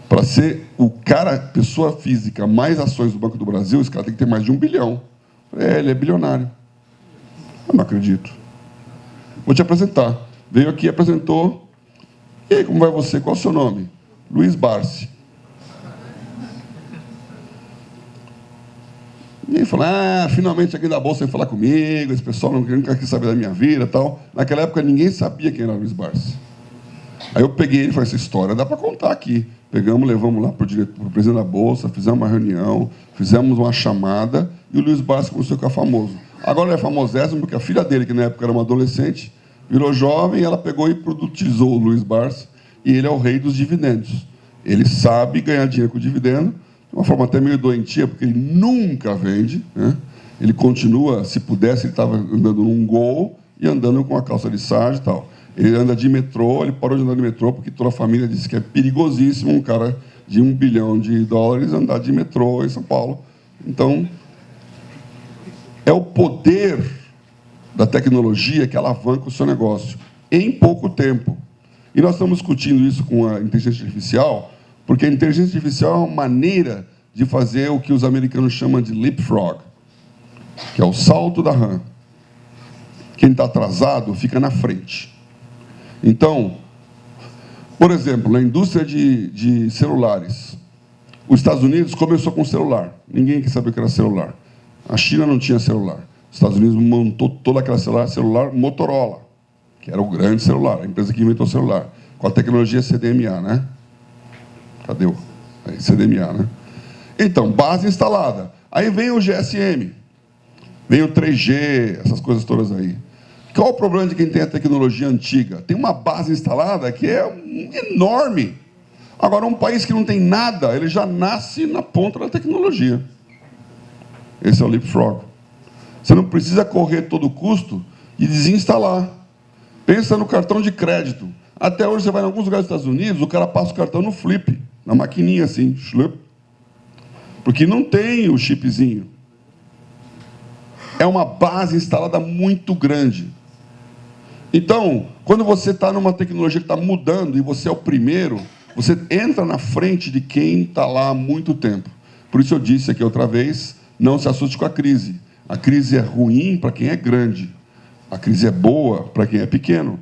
Para ser o cara, pessoa física, mais ações do Banco do Brasil, esse cara tem que ter mais de 1 bilhão. Ele é bilionário. Eu não acredito. Vou te apresentar. Veio aqui, apresentou. E aí, como vai você? Qual é o seu nome? Luiz Barsi. E ele falou, finalmente alguém da Bolsa vem falar comigo, esse pessoal nunca quis saber da minha vida e tal. Naquela época, ninguém sabia quem era Luiz Barsi. Aí eu peguei ele e falei, essa história dá para contar aqui. Pegamos, levamos lá para o presidente da Bolsa, fizemos uma reunião, fizemos uma chamada, e o Luiz Barsi começou a ficar famoso. Agora ele é famosésimo porque a filha dele, que na época era uma adolescente, virou jovem, e ela pegou e produtizou o Luiz Barsi, e ele é o rei dos dividendos. Ele sabe ganhar dinheiro com dividendo, de uma forma até meio doentia, porque ele nunca vende, né? Ele continua, se pudesse, ele estava andando num Gol e andando com a calça de sarja e tal. Ele anda de metrô, ele parou de andar de metrô porque toda a família disse que é perigosíssimo um cara de $1 bilhão andar de metrô em São Paulo. Então, é o poder da tecnologia que alavanca o seu negócio em pouco tempo. E nós estamos discutindo isso com a inteligência artificial, porque a inteligência artificial é uma maneira de fazer o que os americanos chamam de leapfrog, que é o salto da rã. Quem está atrasado fica na frente. Então, por exemplo, na indústria de celulares, os Estados Unidos começou com celular. Ninguém quer saber o que era celular. A China não tinha celular. Os Estados Unidos montou toda aquela celular Motorola, que era o grande celular, a empresa que inventou o celular, com a tecnologia CDMA, né? Cadê o? CDMA, né? Então, base instalada. Aí vem o GSM, vem o 3G, essas coisas todas aí. Qual o problema de quem tem a tecnologia antiga? Tem uma base instalada que é enorme. Agora, um país que não tem nada, ele já nasce na ponta da tecnologia. Esse é o leapfrog. Você não precisa correr todo custo e desinstalar. Pensa no cartão de crédito. Até hoje, você vai em alguns lugares dos Estados Unidos, o cara passa o cartão no flip, na maquininha assim, porque não tem o chipzinho. É uma base instalada muito grande. Então, quando você está numa tecnologia que está mudando e você é o primeiro, você entra na frente de quem está lá há muito tempo. Por isso eu disse aqui outra vez, não se assuste com a crise. A crise é ruim para quem é grande. A crise é boa para quem é pequeno,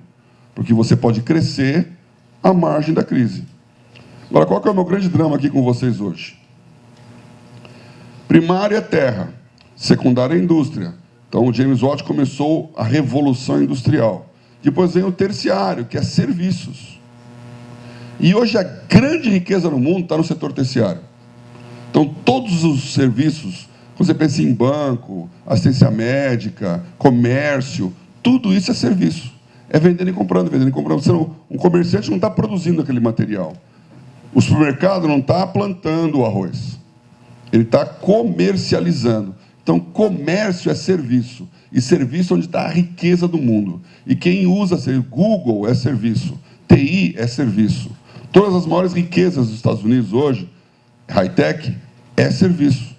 porque você pode crescer à margem da crise. Agora, qual que é o meu grande drama aqui com vocês hoje? Primário é terra, secundário é indústria. Então, o James Watt começou a revolução industrial. Depois vem o terciário, que é serviços. E hoje a grande riqueza no mundo está no setor terciário. Então, todos os serviços, quando você pensa em banco, assistência médica, comércio, tudo isso é serviço. É vendendo e comprando, vendendo e comprando. Um comerciante não está produzindo aquele material. O supermercado não está plantando o arroz. Ele está comercializando. Então, comércio é serviço. E serviço é onde está a riqueza do mundo. E quem usa Google é serviço. TI é serviço. Todas as maiores riquezas dos Estados Unidos hoje, high-tech, é serviço.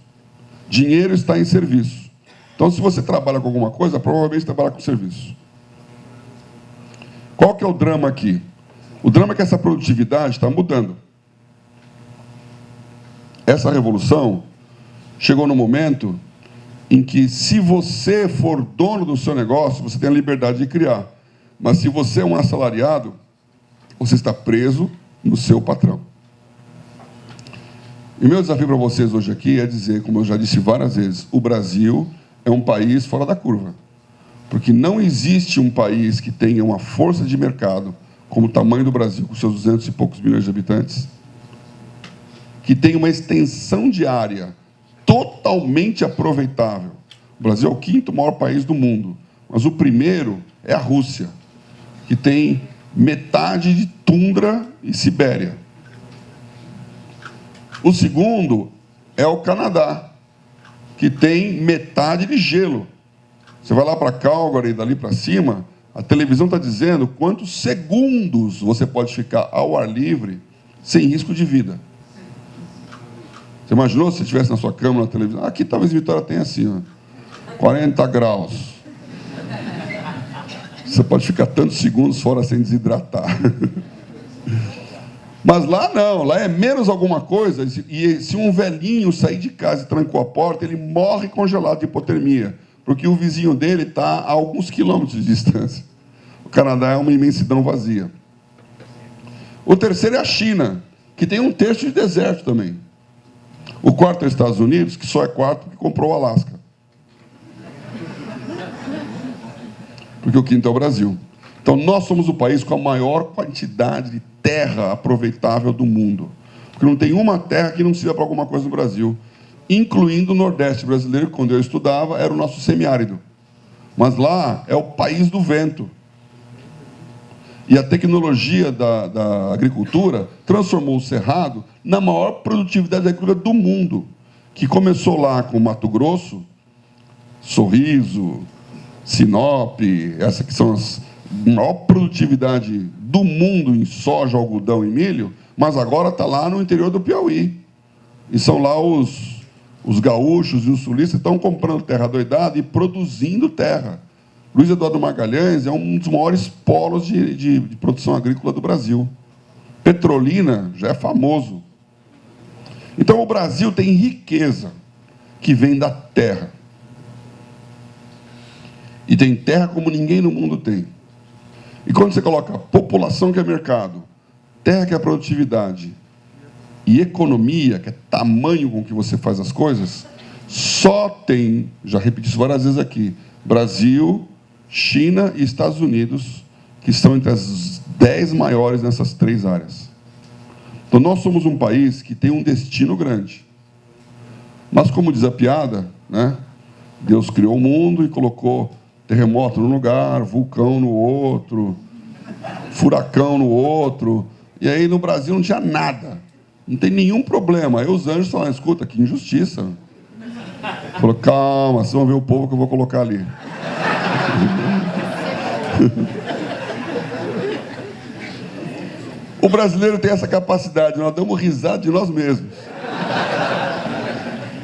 Dinheiro está em serviço. Então, se você trabalha com alguma coisa, provavelmente trabalha com serviço. Qual que é o drama aqui? O drama é que essa produtividade está mudando. Essa revolução chegou no momento em que, se você for dono do seu negócio, você tem a liberdade de criar. Mas, se você é um assalariado, você está preso no seu patrão. E meu desafio para vocês hoje aqui é dizer, como eu já disse várias vezes, o Brasil é um país fora da curva. Porque não existe um país que tenha uma força de mercado, como o tamanho do Brasil, com seus 200 e poucos milhões de habitantes, que tenha uma extensão de área totalmente aproveitável. O Brasil é o 5º maior país do mundo, mas o primeiro é a Rússia, que tem metade de tundra e Sibéria. O segundo é o Canadá, que tem metade de gelo. Você vai lá para Calgary, dali para cima, a televisão está dizendo quantos segundos você pode ficar ao ar livre sem risco de vida. Você imaginou se você estivesse na sua cama, na televisão? Aqui talvez Vitória tenha assim, ó, 40 graus. Você pode ficar tantos segundos fora sem desidratar. Mas lá não, lá é menos alguma coisa, e se um velhinho sair de casa e trancou a porta, ele morre congelado de hipotermia, porque o vizinho dele está a alguns quilômetros de distância. O Canadá é uma imensidão vazia. O terceiro é a China, que tem 1/3 de deserto também. O quarto é os Estados Unidos, que só é quarto porque comprou o Alasca. Porque o quinto é o Brasil. Então, nós somos o país com a maior quantidade de terra aproveitável do mundo. Porque não tem uma terra que não sirva para alguma coisa no Brasil, incluindo o Nordeste brasileiro, que, quando eu estudava, era o nosso semiárido. Mas lá é o país do vento. E a tecnologia da agricultura transformou o Cerrado na maior produtividade agrícola do mundo, que começou lá com Mato Grosso, Sorriso, Sinop, essas que são as maior produtividade do mundo em soja, algodão e milho, mas agora está lá no interior do Piauí. E são lá os gaúchos e os sulistas estão comprando terra adoidada e produzindo terra. Luiz Eduardo Magalhães é um dos maiores polos de produção agrícola do Brasil. Petrolina já é famoso. Então, o Brasil tem riqueza que vem da terra. E tem terra como ninguém no mundo tem. E quando você coloca população, que é mercado, terra, que é produtividade, e economia, que é tamanho com que você faz as coisas, só tem, já repeti isso várias vezes aqui, Brasil, China e Estados Unidos, que estão entre as 10 maiores nessas 3 áreas. Então, nós somos um país que tem um destino grande. Mas, como diz a piada, né, Deus criou o mundo e colocou terremoto num lugar, vulcão no outro, furacão no outro. E aí, no Brasil, não tinha nada. Não tem nenhum problema. Aí os anjos falaram, escuta, que injustiça. Falou, calma, vocês vão ver o povo que eu vou colocar ali. O brasileiro tem essa capacidade, nós damos risada de nós mesmos.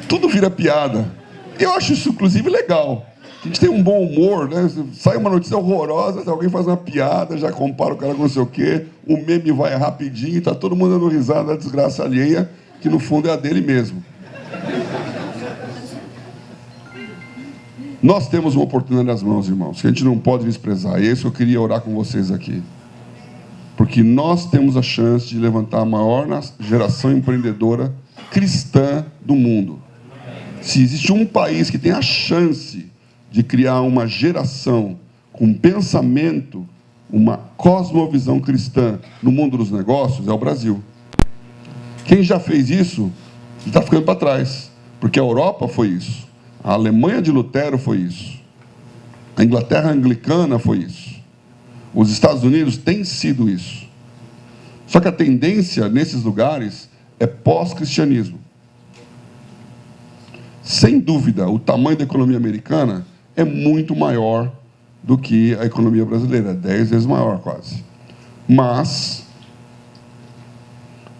Tudo vira piada. Eu acho isso, inclusive, legal. A gente tem um bom humor, né? Sai uma notícia horrorosa, alguém faz uma piada, já compara o cara com não sei o quê, o meme vai rapidinho, está todo mundo dando risada da desgraça alheia, que no fundo é a dele mesmo. Nós temos uma oportunidade nas mãos, irmãos, que a gente não pode desprezar. E é isso que eu queria orar com vocês aqui. Porque nós temos a chance de levantar a maior geração empreendedora cristã do mundo. Se existe um país que tem a chance de criar uma geração com pensamento, uma cosmovisão cristã no mundo dos negócios, é o Brasil. Quem já fez isso está ficando para trás, porque a Europa foi isso, a Alemanha de Lutero foi isso, a Inglaterra anglicana foi isso, os Estados Unidos têm sido isso. Só que a tendência nesses lugares é pós-cristianismo. Sem dúvida, o tamanho da economia americana é muito maior do que a economia brasileira, 10 vezes maior quase. Mas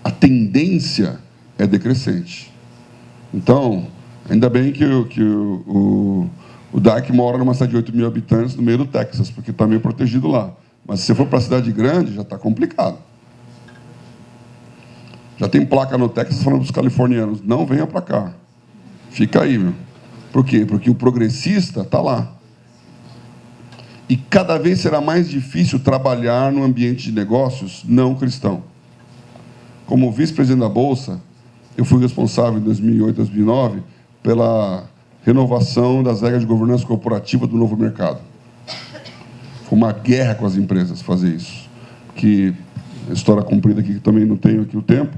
a tendência é decrescente. Então, ainda bem que o Dark mora numa cidade de 8 mil habitantes no meio do Texas, porque está meio protegido lá. Mas se você for para a cidade grande, já está complicado. Já tem placa no Texas falando para os californianos, não venha para cá. Fica aí, meu. Por quê? Porque o progressista está lá. E cada vez será mais difícil trabalhar no ambiente de negócios não cristão. Como vice-presidente da Bolsa, eu fui responsável em 2008, 2009 pela renovação das regras de governança corporativa do novo mercado. Foi uma guerra com as empresas fazer isso. Que a história comprida aqui, que também não tenho aqui o tempo,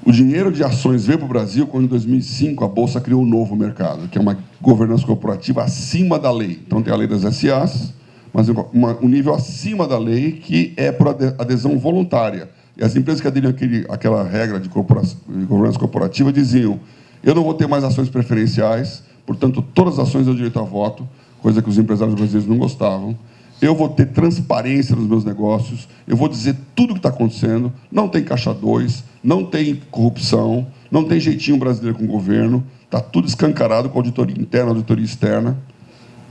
o dinheiro de ações veio para o Brasil quando, em 2005, a Bolsa criou um novo mercado, que é uma governança corporativa acima da lei. Então, tem a lei das SAs, mas um nível acima da lei, que é por adesão voluntária. E as empresas que aderiam àquela regra de governança corporativa diziam, eu não vou ter mais ações preferenciais, portanto, todas as ações dão direito a voto, coisa que os empresários brasileiros não gostavam. Eu vou ter transparência nos meus negócios, eu vou dizer tudo o que está acontecendo, não tem caixa 2, não tem corrupção, não tem jeitinho brasileiro com o governo, está tudo escancarado com auditoria interna, auditoria externa.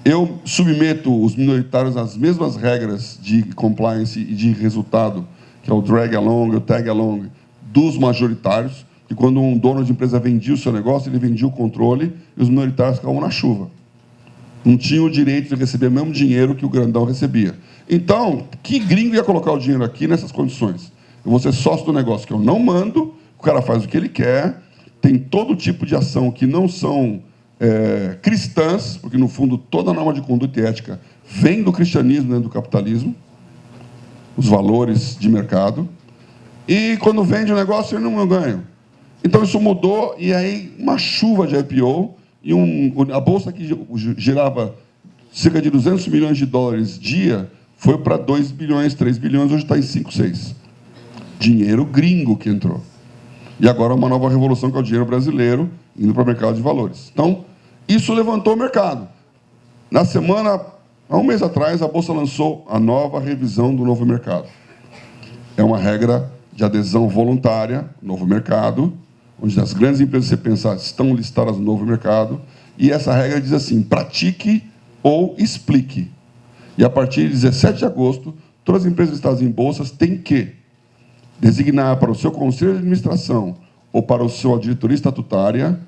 Eu submeto os minoritários às mesmas regras de compliance e de resultado, que é o drag along, o tag along, dos majoritários, que quando um dono de empresa vendia o seu negócio, ele vendia o controle e os minoritários ficavam na chuva. Não tinham o direito de receber o mesmo dinheiro que o grandão recebia. Então, que gringo ia colocar o dinheiro aqui nessas condições? Eu vou ser sócio do negócio que eu não mando, o cara faz o que ele quer, tem todo tipo de ação que não são cristãs, porque, no fundo, toda a norma de conduta e ética vem do cristianismo, né, do capitalismo, os valores de mercado, e quando vende o negócio, ele não ganha. Então, isso mudou, e aí uma chuva de IPO, e a bolsa que girava cerca de 200 milhões de dólares dia, foi para 2 bilhões, 3 bilhões, hoje está em 5, 6. Dinheiro gringo que entrou. E agora uma nova revolução, que é o dinheiro brasileiro, indo para o mercado de valores. Então, isso levantou o mercado. Na semana, há um mês atrás, a Bolsa lançou a nova revisão do novo mercado. É uma regra de adesão voluntária, novo mercado, onde as grandes empresas, você pensar, estão listadas no novo mercado, e essa regra diz assim: pratique ou explique. E a partir de 17 de agosto, todas as empresas listadas em bolsas têm que designar para o seu conselho de administração ou para a sua diretoria estatutária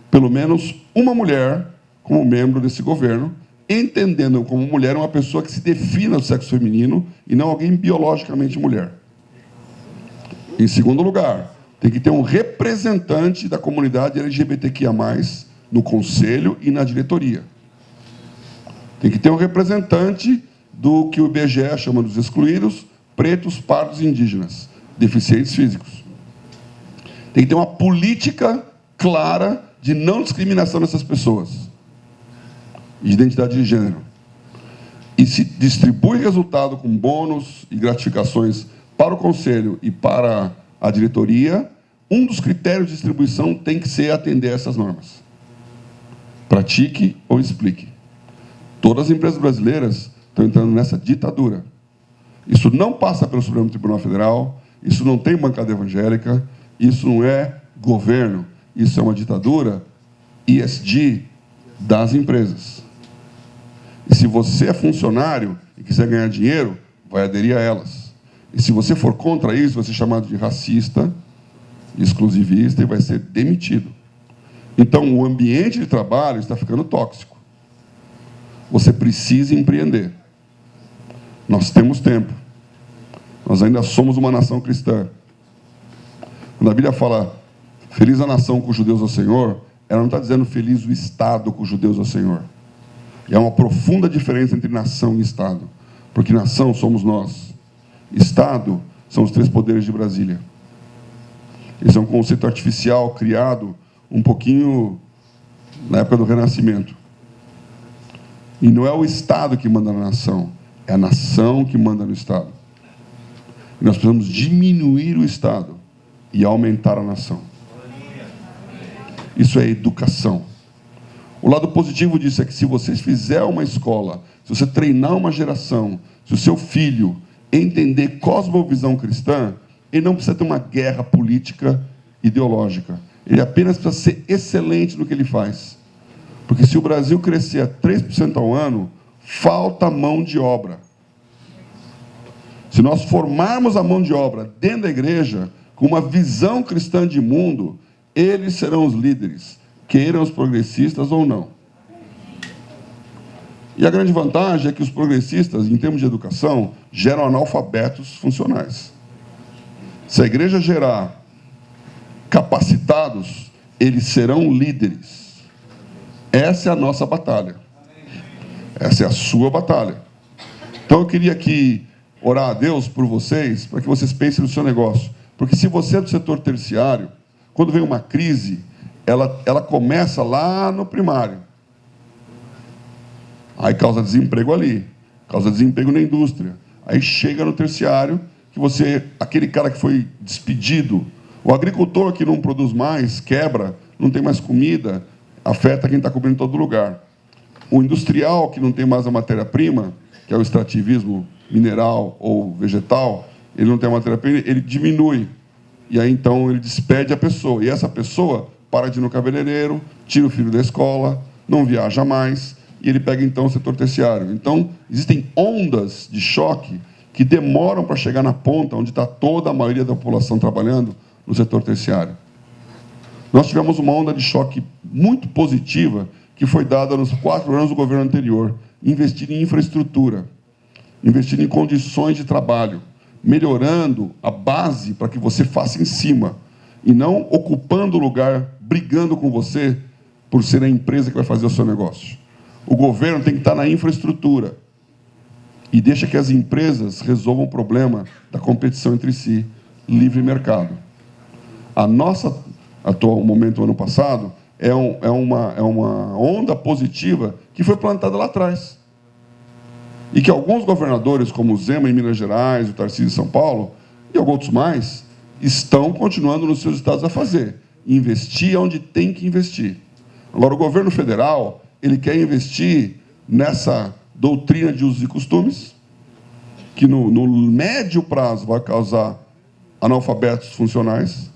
pelo menos uma mulher como membro desse governo, entendendo como mulher uma pessoa que se defina do sexo feminino e não alguém biologicamente mulher. Em segundo lugar, tem que ter um representante da comunidade LGBTQIA+, no conselho e na diretoria. Tem que ter um representante do que o IBGE chama dos excluídos, pretos, pardos e indígenas, deficientes físicos. Tem que ter uma política clara de não discriminação dessas pessoas, de identidade de gênero. E se distribui resultado com bônus e gratificações para o conselho e para a diretoria, um dos critérios de distribuição tem que ser atender a essas normas. Pratique ou explique. Todas as empresas brasileiras estão entrando nessa ditadura. Isso não passa pelo Supremo Tribunal Federal, isso não tem bancada evangélica, isso não é governo, isso é uma ditadura ESG das empresas. E se você é funcionário e quiser ganhar dinheiro, vai aderir a elas. E se você for contra isso, vai ser chamado de racista, exclusivista e vai ser demitido. Então, o ambiente de trabalho está ficando tóxico. Você precisa empreender. Nós temos tempo. Nós ainda somos uma nação cristã. Quando a Bíblia fala feliz a nação cujo Deus é o Senhor, ela não está dizendo feliz o Estado cujo Deus é o Senhor. E há uma profunda diferença entre nação e Estado. Porque nação somos nós. Estado são os 3 poderes de Brasília. Esse é um conceito artificial criado um pouquinho na época do Renascimento. E não é o Estado que manda na nação, é a nação que manda no Estado. E nós precisamos diminuir o Estado e aumentar a nação. Isso é educação. O lado positivo disso é que, se você fizer uma escola, se você treinar uma geração, se o seu filho entender cosmovisão cristã, ele não precisa ter uma guerra política ideológica. Ele apenas precisa ser excelente no que ele faz. Porque se o Brasil crescer a 3% ao ano, falta mão de obra. Se nós formarmos a mão de obra dentro da igreja, com uma visão cristã de mundo, eles serão os líderes, queiram os progressistas ou não. E a grande vantagem é que os progressistas, em termos de educação, geram analfabetos funcionais. Se a igreja gerar capacitados, eles serão líderes. Essa é a nossa batalha. Essa é a sua batalha. Então eu queria aqui orar a Deus por vocês, para que vocês pensem no seu negócio. Porque se você é do setor terciário, quando vem uma crise, ela começa lá no primário. Aí causa desemprego ali, causa desemprego na indústria. Aí chega no terciário, que aquele cara que foi despedido, o agricultor que não produz mais, quebra, não tem mais comida, afeta quem está comendo em todo lugar. O industrial que não tem mais a matéria-prima, que é o extrativismo mineral ou vegetal, ele não tem a matéria-prima, ele diminui. E aí, então, ele despede a pessoa. E essa pessoa para de ir no cabeleireiro, tira o filho da escola, não viaja mais, e ele pega, então, o setor terciário. Então, existem ondas de choque que demoram para chegar na ponta, onde está toda a maioria da população trabalhando no setor terciário. Nós tivemos uma onda de choque muito positiva que foi dada nos 4 anos do governo anterior, investir em infraestrutura, investir em condições de trabalho, melhorando a base para que você faça em cima, e não ocupando o lugar, brigando com você por ser a empresa que vai fazer o seu negócio. O governo tem que estar na infraestrutura e deixa que as empresas resolvam o problema da competição entre si, livre mercado. A nossa atual momento, ano passado, é uma onda positiva que foi plantada lá atrás. E que alguns governadores, como o Zema em Minas Gerais, o Tarcísio em São Paulo, e alguns mais, estão continuando nos seus estados a fazer. Investir onde tem que investir. Agora, o governo federal, ele quer investir nessa doutrina de usos e costumes, que no médio prazo vai causar analfabetos funcionais,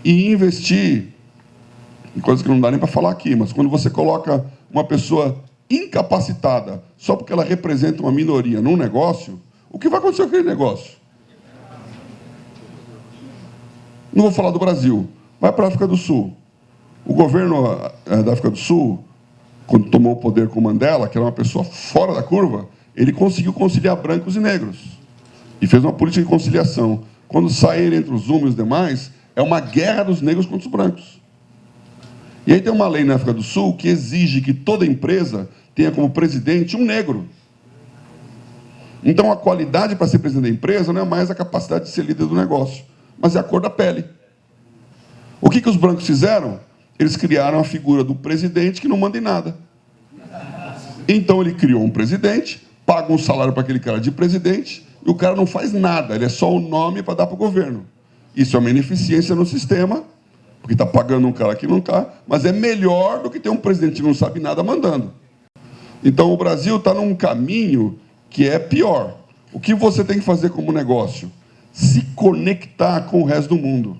e investir em coisas que não dá nem para falar aqui, mas quando você coloca uma pessoa incapacitada só porque ela representa uma minoria num negócio, o que vai acontecer com aquele negócio? Não vou falar do Brasil, vai para a África do Sul. O governo da África do Sul, quando tomou o poder com Mandela, que era uma pessoa fora da curva, ele conseguiu conciliar brancos e negros. E fez uma política de conciliação. Quando sair entre os Zuma e os demais, é uma guerra dos negros contra os brancos. E aí tem uma lei na África do Sul que exige que toda empresa tenha como presidente um negro. Então, a qualidade para ser presidente da empresa não é mais a capacidade de ser líder do negócio, mas é a cor da pele. O que os brancos fizeram? Eles criaram a figura do presidente que não manda em nada. Então, ele criou um presidente, paga um salário para aquele cara de presidente, e o cara não faz nada, ele é só o nome para dar para o governo. Isso é uma ineficiência no sistema, porque está pagando um cara que não está, mas é melhor do que ter um presidente que não sabe nada mandando. Então, o Brasil está num caminho que é pior. O que você tem que fazer como negócio? Se conectar com o resto do mundo.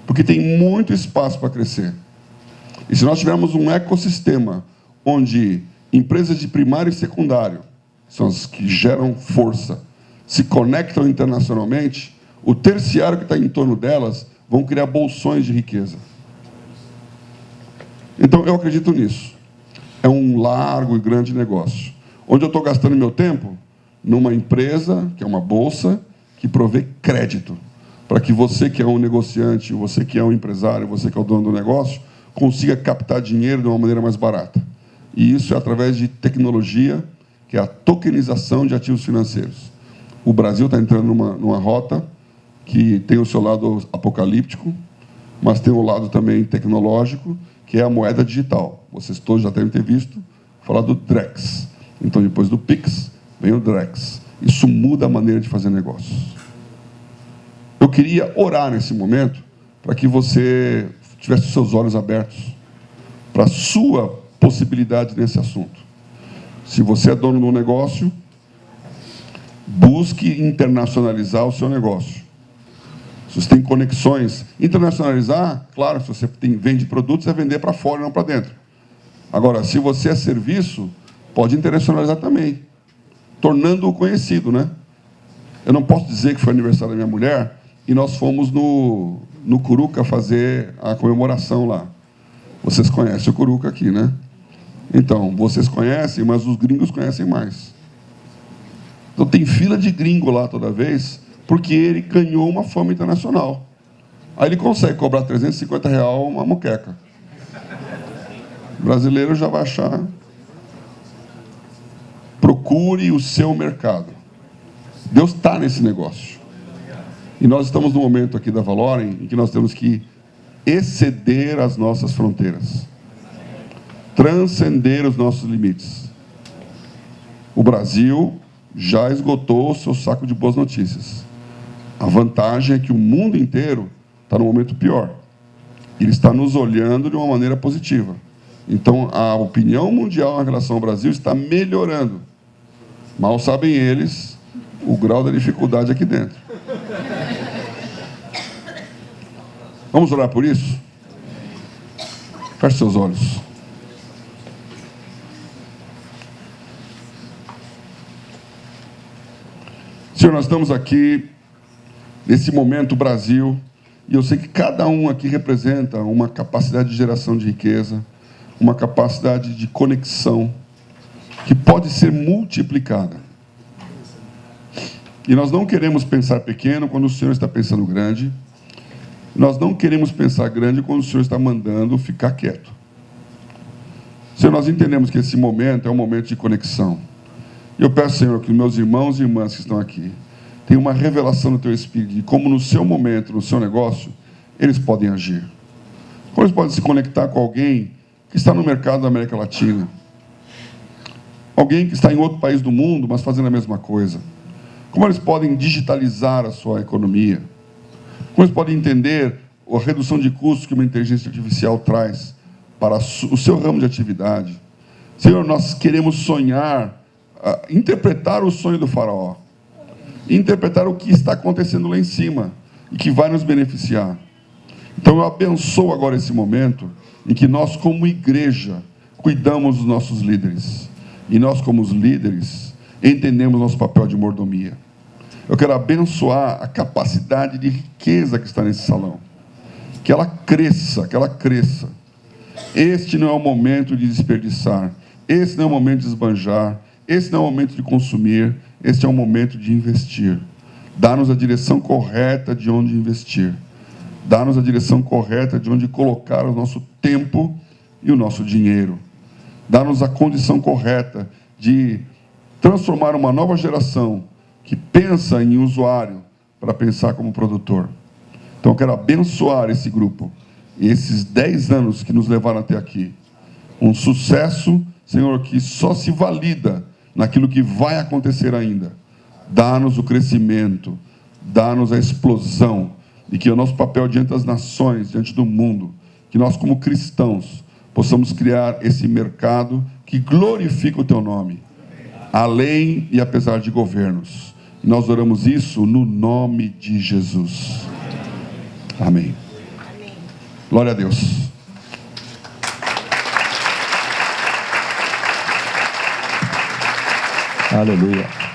Porque tem muito espaço para crescer. E se nós tivermos um ecossistema onde empresas de primário e secundário, são as que geram força, se conectam internacionalmente, o terciário que está em torno delas vão criar bolsões de riqueza. Então, eu acredito nisso. É um largo e grande negócio. Onde eu estou gastando meu tempo? Numa empresa, que é uma bolsa, que provê crédito, para que você que é um negociante, você que é um empresário, você que é o dono do negócio, consiga captar dinheiro de uma maneira mais barata. E isso é através de tecnologia, que é a tokenização de ativos financeiros. O Brasil está entrando numa rota que tem o seu lado apocalíptico, mas tem o lado também tecnológico, que é a moeda digital. Vocês todos já devem ter visto falar do Drex. Então, depois do Pix, vem o Drex. Isso muda a maneira de fazer negócios. Eu queria orar nesse momento para que você tivesse os seus olhos abertos para a sua possibilidade nesse assunto. Se você é dono de um negócio, busque internacionalizar o seu negócio. Se você tem conexões, internacionalizar, claro, se você vende produtos, é vender para fora e não para dentro. Agora, se você é serviço, pode internacionalizar também, tornando-o conhecido, né? Eu não posso dizer que foi aniversário da minha mulher e nós fomos no Curuca fazer a comemoração lá. Vocês conhecem o Curuca aqui, né? Então, vocês conhecem, mas os gringos conhecem mais. Então, tem fila de gringo lá toda vez, porque ele ganhou uma fama internacional. Aí ele consegue cobrar R$350 uma moqueca. O brasileiro já vai achar. Procure o seu mercado. Deus está nesse negócio. E nós estamos no momento aqui da Valorem em que nós temos que exceder as nossas fronteiras. Transcender os nossos limites. O Brasil já esgotou o seu saco de boas notícias. A vantagem é que o mundo inteiro está no momento pior. Ele está nos olhando de uma maneira positiva. Então, a opinião mundial em relação ao Brasil está melhorando. Mal sabem eles o grau da dificuldade aqui dentro. Vamos orar por isso? Feche seus olhos. Senhor, nós estamos aqui, nesse momento, Brasil, e eu sei que cada um aqui representa uma capacidade de geração de riqueza, uma capacidade de conexão, que pode ser multiplicada. E nós não queremos pensar pequeno quando o Senhor está pensando grande. Nós não queremos pensar grande quando o Senhor está mandando ficar quieto. Senhor, nós entendemos que esse momento é um momento de conexão. E eu peço, Senhor, que meus irmãos e irmãs que estão aqui tenham uma revelação do Teu Espírito de como no seu momento, no seu negócio, eles podem agir. Como eles podem se conectar com alguém que está no mercado da América Latina. Alguém que está em outro país do mundo, mas fazendo a mesma coisa. Como eles podem digitalizar a sua economia? Como eles podem entender a redução de custos que uma inteligência artificial traz para o seu ramo de atividade? Senhor, nós queremos sonhar, interpretar o sonho do faraó, interpretar o que está acontecendo lá em cima e que vai nos beneficiar. Então eu abençoo agora esse momento em que nós, como igreja, cuidamos dos nossos líderes. E nós, como os líderes, entendemos nosso papel de mordomia. Eu quero abençoar a capacidade de riqueza que está nesse salão. Que ela cresça, que ela cresça. Este não é o momento de desperdiçar. Esse não é o momento de esbanjar. Esse não é o momento de consumir. Este é o momento de investir. Dá-nos a direção correta de onde investir. Dá-nos a direção correta de onde colocar o nosso tempo e o nosso dinheiro. Dá-nos a condição correta de transformar uma nova geração que pensa em usuário para pensar como produtor. Então eu quero abençoar esse grupo, e esses 10 anos que nos levaram até aqui. Um sucesso, Senhor, que só se valida naquilo que vai acontecer ainda. Dá-nos o crescimento, dá-nos a explosão, e que o nosso papel diante das nações, diante do mundo, que nós como cristãos possamos criar esse mercado que glorifica o Teu nome, além e apesar de governos. E nós oramos isso no nome de Jesus. Amém. Glória a Deus. Aleluia.